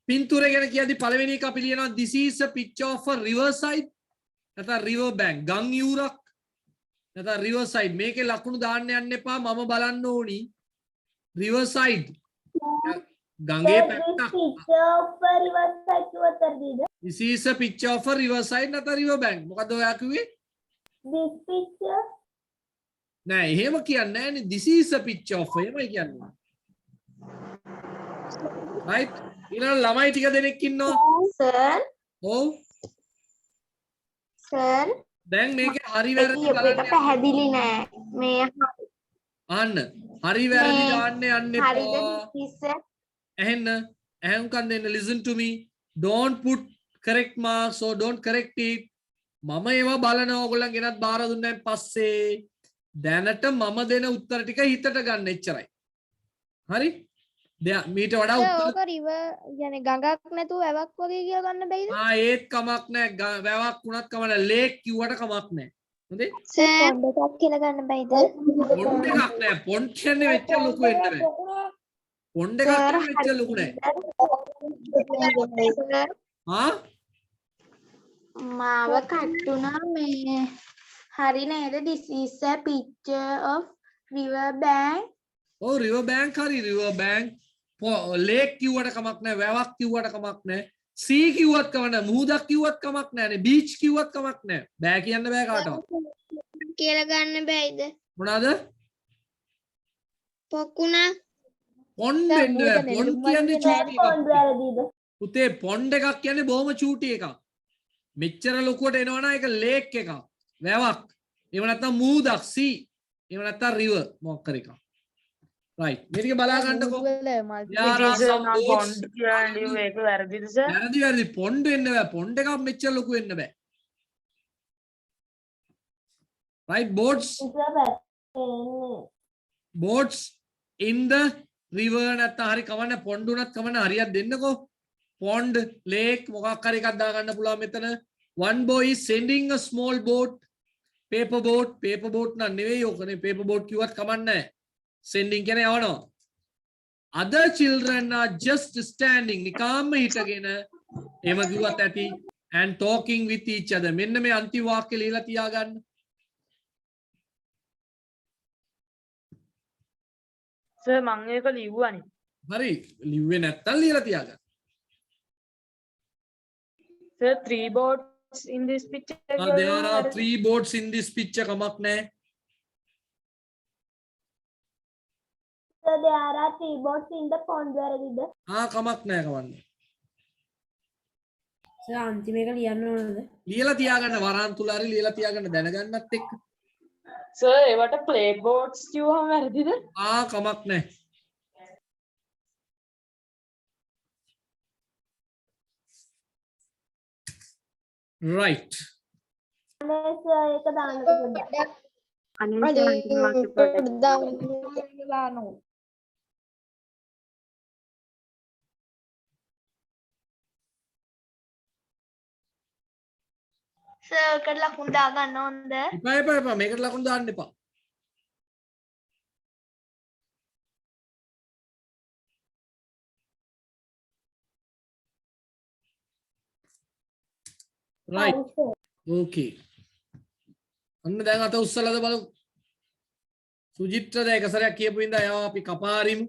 Speaker 1: පින්තූරය ගැන කියද්දි පළවෙනි එක අපි ලියනවා this is a picture of a river side. නැත්නම් river bank ගම් යූරක් නැත්නම් river side. මේකේ ලකුණු දාන්න යන්න එපා. මම බලන්න ඕනි river side. ගඟේ පැත්තක්. this is a picture of a river side නැත්නම් river bank. මොකද්ද ඔයා කිව්වේ?
Speaker 2: this picture
Speaker 1: නෑ එහෙම කියන්නේ නෑනේ. this is a picture of එහෙමයි කියන්නේ. right ඊළඟ ළමයි ටික දෙනෙක් ඉන්නවා.
Speaker 2: sir
Speaker 1: ඔව්
Speaker 2: sir
Speaker 1: දැන් මේකේ හරි වැරදි බලන්න
Speaker 2: පැහැදිලි නෑ. මේ
Speaker 1: අහන්න හරි වැරදි දාන්න යන්න එපා.
Speaker 2: this
Speaker 1: ඇහෙන්න listen to me. don't put correct marks or don't correct it. මම ඒවා බලනවා ඔයගොල්ලන් ගෙනත් බාර දුන්නාන් පස්සේ දැනට මම දෙන උත්තර ටික හිතට ගන්න එච්චරයි. හරි? මීට වඩා උත්තර
Speaker 2: ඕක රිවර් يعني ගඟක් නැතුව වැවක් වගේ කියලා ගන්න බැයිද?
Speaker 1: ඒත් කමක් නැහැ. වැවක් වුණත් කමක් නැහැ. ලේක් කිව්වට කමක් නැහැ. හොඳේ?
Speaker 2: සර් පොන්ඩ් එකක් කියලා ගන්න බැයිද?
Speaker 1: පොන්ඩ් එකක් නෑ. පොන්ඩ් කියන්නේ මෙච්චර ලොකු වෙන්න බෑ. පොන්ඩ් එකක් කියන්නේ මෙච්චර ලොකු නෑ. ආ?
Speaker 8: මාව කට්ටුනා මේ හරි නේද? This is a picture of river bank.
Speaker 1: ඔව් රිවර් බැංක් හරි රිවර් බැංක්. ලේක් කිව්වට කමක් නෑ. වැවක් කිව්වට කමක් නෑ. සී කිව්වත් කමක් නෑ. මුහුදක් කිව්වත් කමක් නෑනේ. බීච් කිව්වත් කමක් නෑ. බෑ කියන්න බෑ කාටවත්.
Speaker 3: කියලා ගන්න බැයිද?
Speaker 1: මොනවාද?
Speaker 3: පොකුණා
Speaker 1: පොන්ඩ් වෙන්න බෑ. පොන්ඩ් කියන්නේ චූටි එකක්. පුතේ පොන්ඩ් එකක් කියන්නේ බොහොම චූටි එකක්. මෙච්චර ලොකුවට එනවනම් ඒක ලේක් එකක්. වැවක්. එහෙම නැත්නම් මුහුදක් සී. එහෙම නැත්නම් රිවර් මොකක් හරි එකක්. right. මේ ටික බලා ගන්නකො. වැරදි පොන්ඩ් වෙන්න බෑ. පොන්ඩ් එකක් මෙච්චර ලොකු වෙන්න බෑ. right boats in the river නැත්නම් හරි කවන්න පොන්ඩ් උනත් කවන්න හරියක් දෙන්නකෝ. pond lake මොකක් හරි එකක් දාගන්න පුළුවන් මෙතන. one boy is sending a small boat. paper boat නම් නෙවෙයි ඕකනේ. paper boat කිව්වත් කමක් නැහැ. sending කියන්නේ යවනවා. other children are just standing නිකාම්ම හිටගෙන එහෙම කිව්වත් ඇති and talking with each other. මෙන්න මේ අන්තිම වාක්‍ය ලියලා තියාගන්න.
Speaker 4: සර් මම ඒක ලිව්වනේ.
Speaker 1: හරි ලිව්වේ නැත්තම් ලියලා තියාගන්න.
Speaker 4: Sir, 3 boats in this picture.
Speaker 1: There are 3 boats in this picture. කමක් නැහැ.
Speaker 8: Sir, there are 3 boats in the pond. වැරදිද?
Speaker 1: කමක් නැහැ කවන්නේ.
Speaker 5: සර් අන්තිම එක ලියන්න ඕනද?
Speaker 1: ලියලා තියාගන්න වරන් තුල හරි ලියලා තියාගන්න දැනගන්නත් එක්ක.
Speaker 4: Sir, ඒවට play boats කිව්වම වැරදිද?
Speaker 1: කමක් නැහැ. right.
Speaker 8: ඒක දාන්න පොඩ්ඩක්.
Speaker 2: සර් කට ලකුණු දා ගන්න ඕනද?
Speaker 1: එපා මේකට ලකුණු දාන්න එපා. right. okay. අන්න දැන් අත උස්සලාද බලමු. සුජිත්‍රද එක සැරයක් කියපු ඉඳලා එයා අපි කපාරිමු.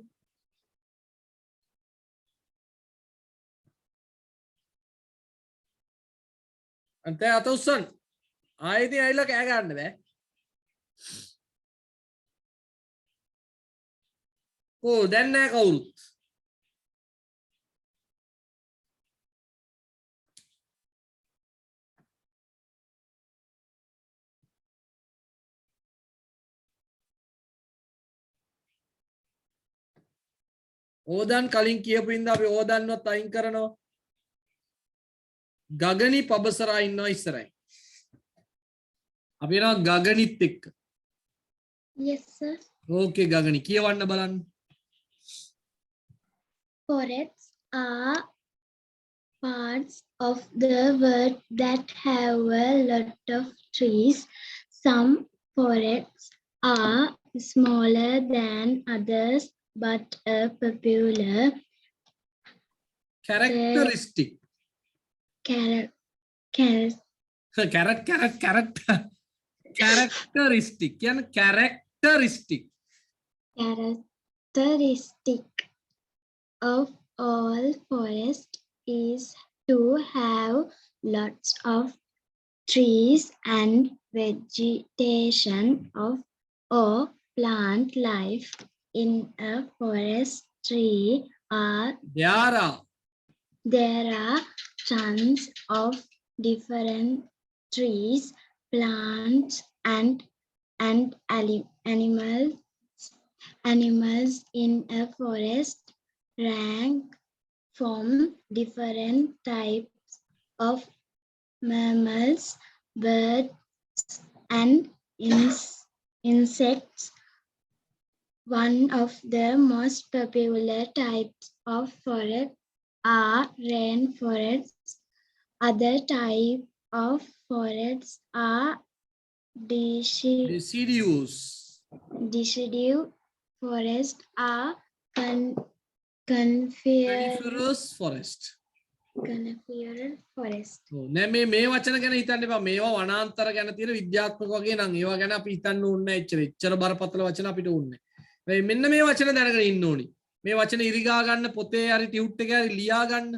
Speaker 1: අන්ත අත උස්සන්න. ආයෙත් ඇවිල්ලා කෑ ගන්න බෑ. දැන් නෑ කවුරුත්. ඕදන් කලින් කියපු ඉඳ අපි ඕදන්වත් අයින් කරනවා. ගගනි පබසරා ඉන්නවා ඉස්සරයි. අපි යනවා ගගනිත් එක්ක.
Speaker 2: Yes sir.
Speaker 1: ඕකේ ගගනි කියවන්න බලන්න.
Speaker 2: Forests are parts of the world that have a lot of trees. Some forests are smaller than others, but a popular
Speaker 1: characteristic. Characteristic.
Speaker 2: Characteristic of all forests is to have lots of trees and vegetation of or plant life in a forest tree are there are tons of different trees, plants and animals in a forest rank from different types of mammals, birds and insects. One of the most popular types of forest are rainforests. Other types of forests are
Speaker 1: deciduous
Speaker 2: deciduous forests are coniferous
Speaker 1: forest.
Speaker 2: forest.
Speaker 1: නෑ මේ වචන ගැන හිතන්න එපා. මේවා වනාන්තර ගැන තියෙන විද්‍යාත්මක වගේ නම් ඒවා ගැන අපි හිතන්න ඕනේ නැහැ. එච්චර බරපතල වචන අපිට ඕනේ. මෙන්න මේ වචන දැනගෙන ඉන්න ඕනි. මේ වචන ඉරිගා ගන්න පොතේ හරි ටියුට් එකේ හරි ලියා ගන්න.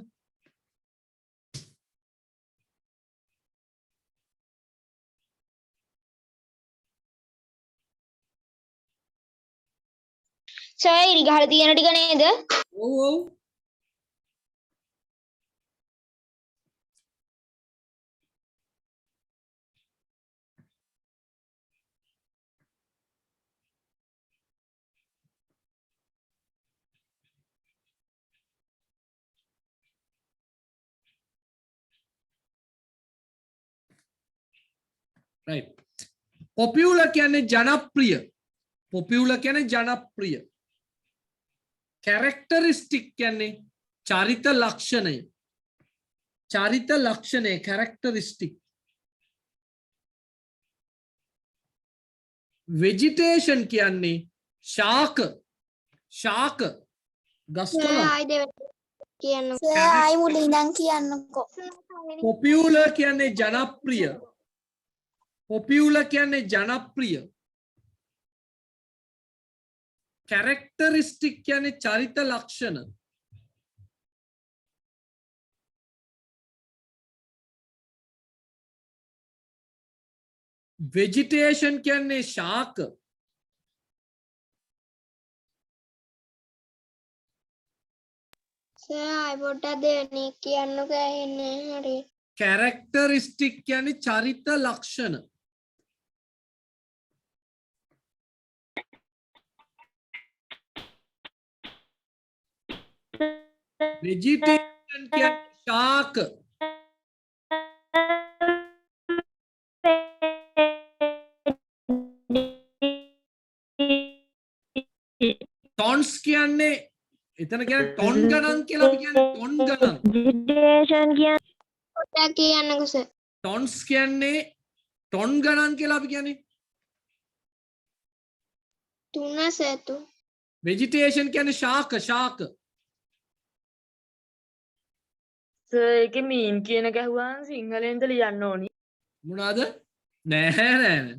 Speaker 8: සර් ඉරිගහල තියෙන ටික නේද?
Speaker 1: ඔව් ඔව්. right. Popular කියන්නේ ජනප්‍රිය. Popular කියන්නේ ජනප්‍රිය. Characteristic කියන්නේ චරිත ලක්ෂණය. චරිත ලක්ෂණය characteristic. Vegetation කියන්නේ ශාක. ශාක. ගස්කොළ.
Speaker 8: කියන්නකෝ. සර් ආයි මුලින් ඉඳන් කියන්නකෝ.
Speaker 1: Popular කියන්නේ ජනප්‍රිය. Popular කියන්නේ ජනප්‍රිය. Characteristic කියන්නේ චරිත ලක්ෂණ. Vegetation කියන්නේ ශාක.
Speaker 8: සර් ආයි පොඩ්ඩක් දෙවෙනි කියන්නකෝ ඇහෙන්නේ හරි.
Speaker 1: Characteristic කියන්නේ චරිත ලක්ෂණ. Vegetation කියන්නේ ශාක. Tons කියන්නේ එතන කියන්නේ ටොන් ගණන් කියලා අපි කියන්නේ ටොන් ගණන්.
Speaker 8: vegetation කියන්නේ පොඩ්ඩක් කියන්නකෝ සර්.
Speaker 1: Tons කියන්නේ ටොන් ගණන් කියලා අපි කියන්නේ.
Speaker 8: 3 සර් 3.
Speaker 1: Vegetation කියන්නේ ශාක ශාක.
Speaker 4: සර් ඒකේ මීන් කියන ගැහුවාම සිංහලෙන්ද ලියන්න ඕනි.
Speaker 1: මොනවාද? නෑ නෑ.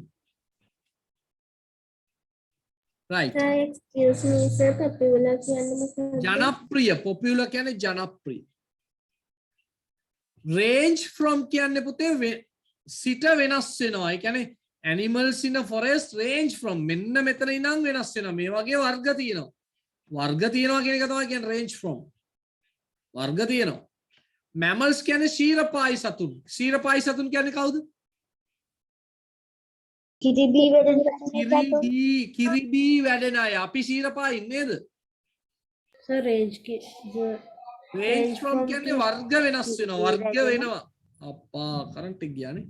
Speaker 1: right.
Speaker 5: excuse me sir popular කියන්නේ මොකක්ද?
Speaker 1: ජනප්‍රිය popular කියන්නේ ජනප්‍රිය. range from කියන්නේ පුතේ සිට වෙනස් වෙනවා. ඒ කියන්නේ animals in a forest range from මෙන්න මෙතන ඉඳන් වෙනස් වෙනවා. මේ වගේ වර්ග තියෙනවා. වර්ග තියෙනවා කියන එක තමයි කියන්නේ range from. වර්ග තියෙනවා. mammals කියන්නේ ශීරපායි සතුන්. ශීරපායි සතුන් කියන්නේ කවුද? කිරිබී වැඩෙන අය. අපි ශීරපායි නේද?
Speaker 5: sir range
Speaker 1: range from කියන්නේ වර්ග වෙනස් වෙනවා. වර්ග වෙනවා. අප්පා කරන්ට් එක ගියානේ.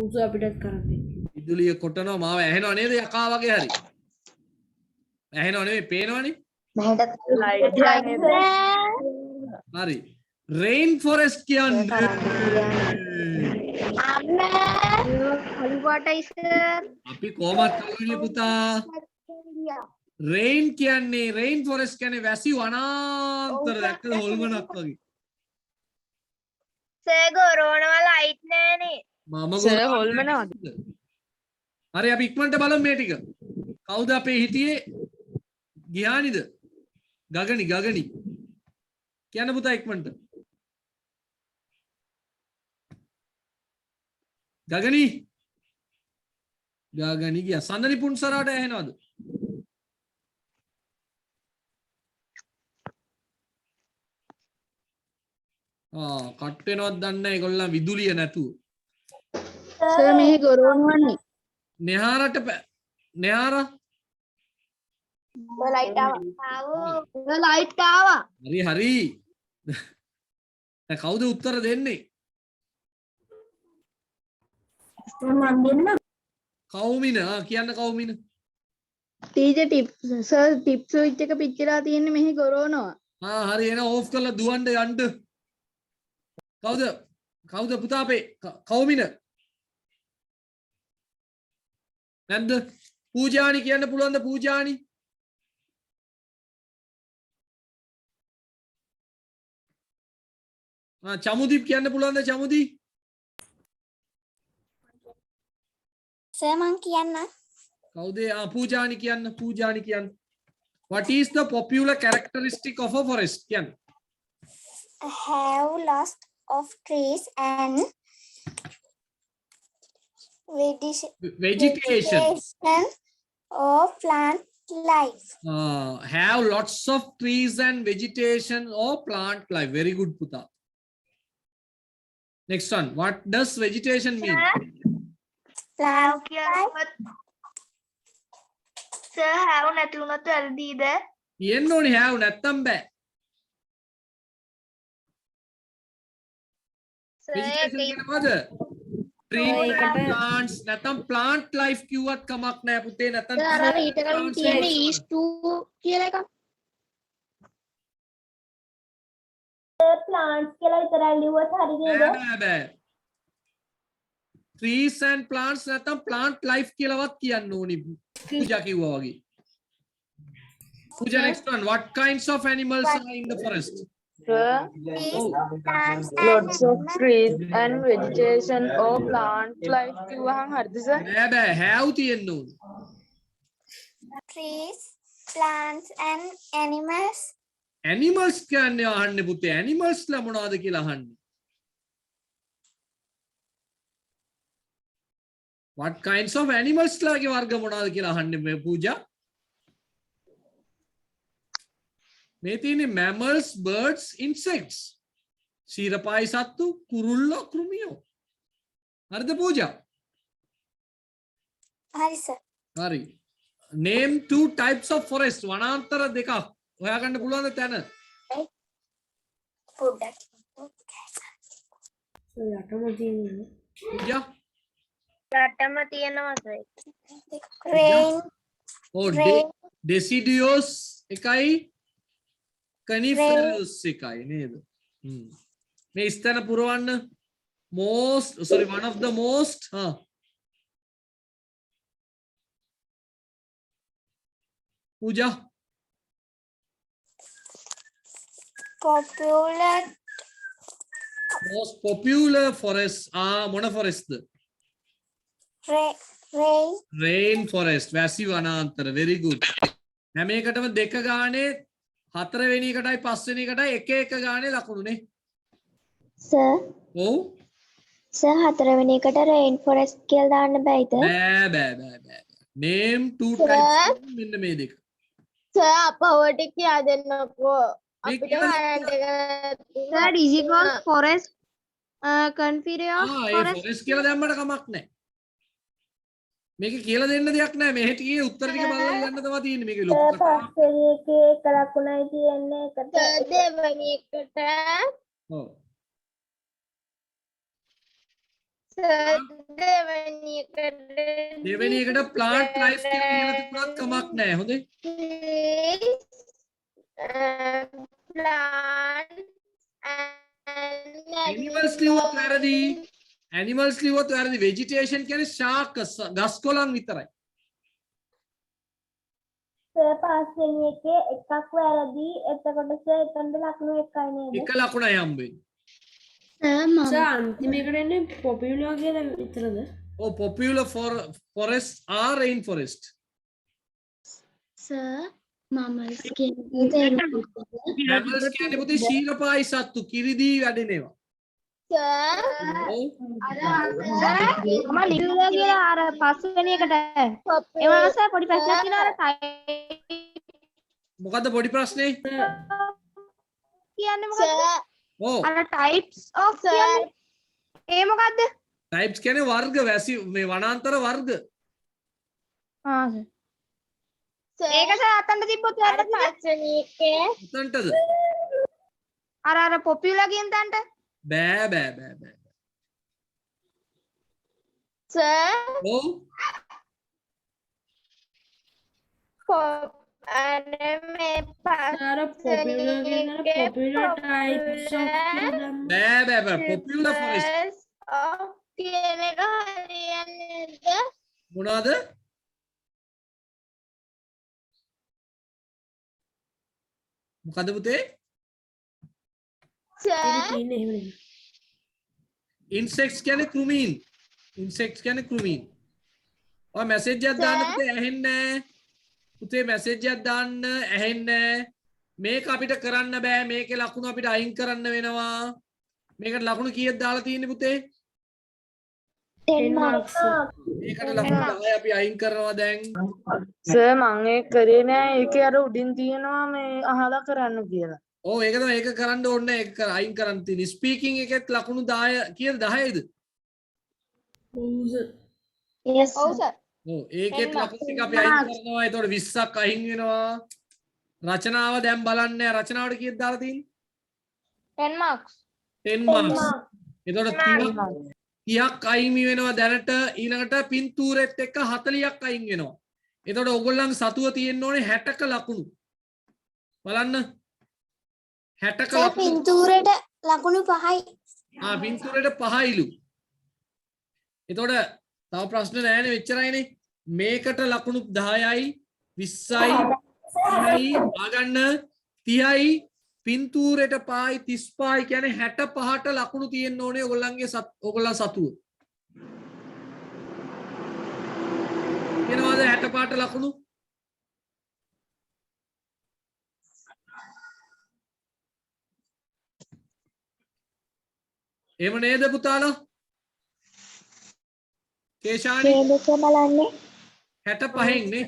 Speaker 5: උසු අපිටත් කරන්නේ.
Speaker 1: විදුලිය කොටනවා මාව ඇහෙනව නේද යකා වගේ හරි. ඇහෙනව නෙවෙයි පේනවනේ.
Speaker 4: ලයිට් නේද?
Speaker 1: හරි. rain forest කියන්නේ
Speaker 8: කළු පාටයි සර්.
Speaker 1: අපි කොහමද කළුනේ පුතා? rain කියන්නේ rain forest කියන්නේ වැසි වනාන්තර දැක්කද හොල්මනක් වගේ.
Speaker 8: සර් ගොරෝනවා ලයිට් නෑනේ.
Speaker 1: මම
Speaker 4: සර් හොල්මනවද?
Speaker 1: හරි අපි ඉක්මනට බලමු මේ ටික. කවුද අපේ හිටියේ? ගියානිද? ගගනි කියන්න පුතා ඉක්මනට. ගගනි ගියා. සඳනි පුන්සරාට ඇහෙනවද? කට් වෙනවද දන්නේ නැහැ ඒගොල්ලන් විදුලිය නැතුව.
Speaker 8: සර් මෙහි ගොරෝනවන්නේ.
Speaker 1: නෙහාරට නෙහාරා
Speaker 8: ලයිට් ආවා. ලයිට් ආවා.
Speaker 1: හරි දැන් කවුද උත්තර දෙන්නේ?
Speaker 8: මම දෙන්න.
Speaker 1: කවුමින කියන්න Kaumina.
Speaker 8: Teacher tips sir tip switch එක පිච්චිලා තියෙන්නේ මෙහි ගොරෝනවා.
Speaker 1: හරි එහෙනම් ඕෆ් කරලා දුවන්න යන්න. කවුද පුතා අපේ කවුමින නැද්ද? පූජානි කියන්න පුළුවන්ද පූජානි? චමුදීප් කියන්න පුළුවන්ද චමුදී?
Speaker 2: සර් මං කියන්න.
Speaker 1: කවුද? පූජානි කියන්න. What is the popular characteristic of a forest? කියන්න.
Speaker 2: Have lots of trees and
Speaker 1: Vegetation.
Speaker 2: or plant life.
Speaker 1: Have lots of trees and vegetation or plant life. Very good, Puta. Next one. What does vegetation mean?
Speaker 2: Plant life.
Speaker 8: Sir have නැති වුණොත් වැරදිද?
Speaker 1: කියන්න ඕනේ have නැත්තම් බෑ. Vegetation කියන්නේ මොකද? Trees and plants නැත්තම් plant life කිව්වත් කමක් නැහැ පුතේ. නැත්තම්
Speaker 8: අර ඊට කලින් තියෙන is to කියලා එකක්. plants කියලා විතරයි ලිව්වොත් හරි නේද?
Speaker 1: බෑ. Trees and plants නැත්තම් plant life කියලාවත් කියන්න ඕනි. පූජා කිව්වා වගේ. Pooja, next one. What kinds of animals are in the forest?
Speaker 4: Lots of trees and vegetation or plant life කිව්වහම හරිද sir?
Speaker 1: බෑ have තියෙන්න ඕන.
Speaker 2: Trees, plants and animals.
Speaker 1: Animals කියන්නේ අහන්නේ පුතේ. Animals ලා මොනවද කියලා අහන්නේ. What kinds of animals ලාගේ වර්ග මොනවද කියලා අහන්නේ මේ පූජා. මේ තියෙන්නේ mammals, birds, insects. ශීරපායි සත්තු, කුරුල්ලෝ, කෘමියෝ. හරිද පූජා?
Speaker 2: හරි සර්.
Speaker 1: හරි. Name 2 types of forest. වනාන්තර දෙකක්. හොයාගන්න පුළුවන්ද තැන?
Speaker 2: පොඩ්ඩක්.
Speaker 5: යටම තියෙන්නේ.
Speaker 1: පූජා?
Speaker 3: යටම තියෙනවා සර්.
Speaker 2: Rain.
Speaker 1: deciduous එකයි coniferous එකයි නේද? මේ ස්ථන පුරවන්න one of the most පූජා most popular forest මොන forest ද? rain forest වැසි වනාන්තර. very good. හැම එකටම දෙක ගානේ 4 වෙනි එකටයි 5 වෙනි එකටයි එක ගානේ ලකුණුනේ.
Speaker 2: සර්.
Speaker 1: ඔව්.
Speaker 2: සර් 4 වෙනි එකට රේන් ෆොරෙස්ට් කියලා දාන්න බෑද?
Speaker 1: බෑ. name 2 types මෙන්න මේ දෙක.
Speaker 8: සර් අපවට කියා දෙන්නකෝ.
Speaker 1: මේ
Speaker 8: අපිට
Speaker 1: කියලා
Speaker 8: හයන්ට් එක
Speaker 7: Sir, is it called forest? Conferious
Speaker 1: A
Speaker 7: forest?
Speaker 1: forest කියලා දැම්මට කමක් නැහැ. මේක කියලා දෙන්න දෙයක් නැහැ. මේ ටිකේ උත්තර ටික බලලා යන්න තමයි තියෙන්නේ. මේකේ ලොකු කතාවක්.
Speaker 8: පස්වෙනි එකේ එක ලකුණයි තියෙන්නේ එකට. දෙවෙනි එකට
Speaker 1: ඔව්. දෙවෙනි එකට plant life කියලා ලියලා තිබුණත් කමක් නැහැ. හොඳේ. animals ලියුවොත් වැරදි. animals ලියුවොත් වැරදි. vegetation කියන්නේ ශාක ගස් කොළන් විතරයි.
Speaker 8: පස්වෙනි එකේ එකක් වැරදි. එතකොට එතනද ලකුණු එකයි නේද?
Speaker 1: එක ලකුණයි හම්බෙන්නේ.
Speaker 5: සර් අන්තිම එකට එන්නේ පොපියුලර් කියලා විතරද?
Speaker 1: ඔව් popular forests are rain forest.
Speaker 6: Sir, mammals කියන්නේ
Speaker 1: mammals කියන්නේ පුතේ ශීලපායි සත්තු කිරිදී වැඩෙන ඒවා. ඔව්.
Speaker 7: මම ලිව්වා කියලා අර පස්වෙනි එකට. ඒ වගේම සර් පොඩි ප්‍රශ්නයක් තියෙනවා අර
Speaker 1: මොකද්ද පොඩි ප්‍රශ්නේ?
Speaker 7: කියන්නේ මොකද්ද?
Speaker 1: ඔව්.
Speaker 7: අර types of කියන්නේ ඒ මොකද්ද?
Speaker 1: types කියන්නේ වර්ග වැසි මේ වනාන්තර වර්ග.
Speaker 7: සර්. ඒක සර් අතන්ට තිබ්බොත් වැරදිද?
Speaker 8: පස්වෙනි එකේ
Speaker 1: උතන්ටද?
Speaker 7: අර පොපියුලර් කියන තැනට?
Speaker 1: බෑ.
Speaker 8: සර්
Speaker 1: ඔව්.
Speaker 8: මේ
Speaker 5: සර් පොපියුලර් කියන පොපියුලර් types of කියලා
Speaker 1: බෑ. popular forest
Speaker 8: කියන එක හරියන්නේද?
Speaker 1: මොනවාද? මොකද පුතේ?
Speaker 5: තියෙන්නේ එහෙම නෙමෙයි.
Speaker 1: insects කියන්නේ කෘමීන්. insects කියන්නේ කෘමීන්. ඔය මැසේජ් එකක් දාන්න පුතේ ඇහෙන්නේ නැහැ. පුතේ මැසේජ් එකක් දාන්න ඇහෙන්නේ නැහැ. මේක අපිට කරන්න බෑ. මේකේ ලකුණු අපිට අයින් කරන්න වෙනවා. මේකට ලකුණු කීයක් දාලා තියෙන්නේ පුතේ?
Speaker 2: 10
Speaker 5: 10
Speaker 2: marks.
Speaker 5: marks.
Speaker 1: මේකට ලකුණු 10 අපි අයින් කරනවා දැන්.
Speaker 4: සර් මම ඒක කරේ නෑ. ඒකේ අර උඩින් තියෙනවා මේ අහලා කරන්න කියලා.
Speaker 1: ඔව් ඒක තමයි ඒක කරන්න ඕනේ. ඒක අයින් කරන්න තියෙන්නේ. ස්පීකින් එකෙත් ලකුණු 10 කීයද 10යිද?
Speaker 2: Yes,
Speaker 8: ඔව්
Speaker 2: sir.
Speaker 8: සර්.
Speaker 1: ඔව් ඒකෙත් ලකුණු ටික අපි අයින් කරනවා. ඒතකොට 20ක් අයින් වෙනවා. රචනාව දැන් බලන්න. රචනාවට කීයද දාලා තියෙන්නේ?
Speaker 8: 10 marks.
Speaker 1: 10 marks. ඒතකොට 30ක් අයින් වෙනවා දැනට. ඊළඟට පින්තූරෙත් එක්ක 40ක් අයින් වෙනවා. එතකොට ඔයගොල්ලන්ගේ සතුව තියෙන්න ඕනේ 60ක ලකුණු. බලන්න. 60ක
Speaker 8: සර්
Speaker 1: ලකුණු.
Speaker 8: පින්තූරයට ලකුණු 5යි.
Speaker 1: පින්තූරෙට 5යිලු. එතකොට තව ප්‍රශ්න නෑනේ මෙච්චරයිනේ. මේකට ලකුණු 10යි 20යි 30යි ආගන්න 30යි පින්තූරෙට 5යි 35යි කියන්නේ 65ට ලකුණු තියෙන්න ඕනේ ඔයගොල්ලන්ගේ ඔයගොල්ලන් සතුව. කියනවාද 65ට ලකුණු? එහෙම නේද පුතාලා? කේෂානි
Speaker 2: දෙක බලන්නේ.
Speaker 1: 65න් නේ.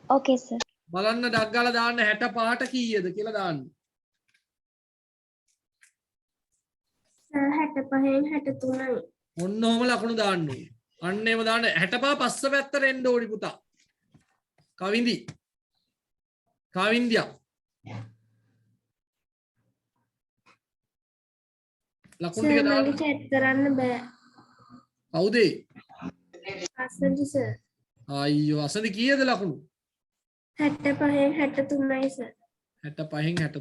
Speaker 2: Okay, sir.
Speaker 1: බලන්න ඩග් ගාලා දාන්න 65ට කීයද කියලා දාන්න.
Speaker 5: සර් 65න් 63යි.
Speaker 1: ඔන්න ඔහම ලකුණු දාන්න ඕනේ. අන්න එහෙම දාන්න 65 පස්ස පැත්තට එන්න ඕනි පුතා. කවින්දි. කවින්දියා. ලකුණු ටික දාන්න.
Speaker 5: මගේ chat කරන්න බෑ.
Speaker 1: කවුද?
Speaker 5: අසන්ති සර්.
Speaker 1: අයියෝ අසඳි කීයද ලකුණු?
Speaker 5: 65න් 63යි සර්.
Speaker 1: 65න් 63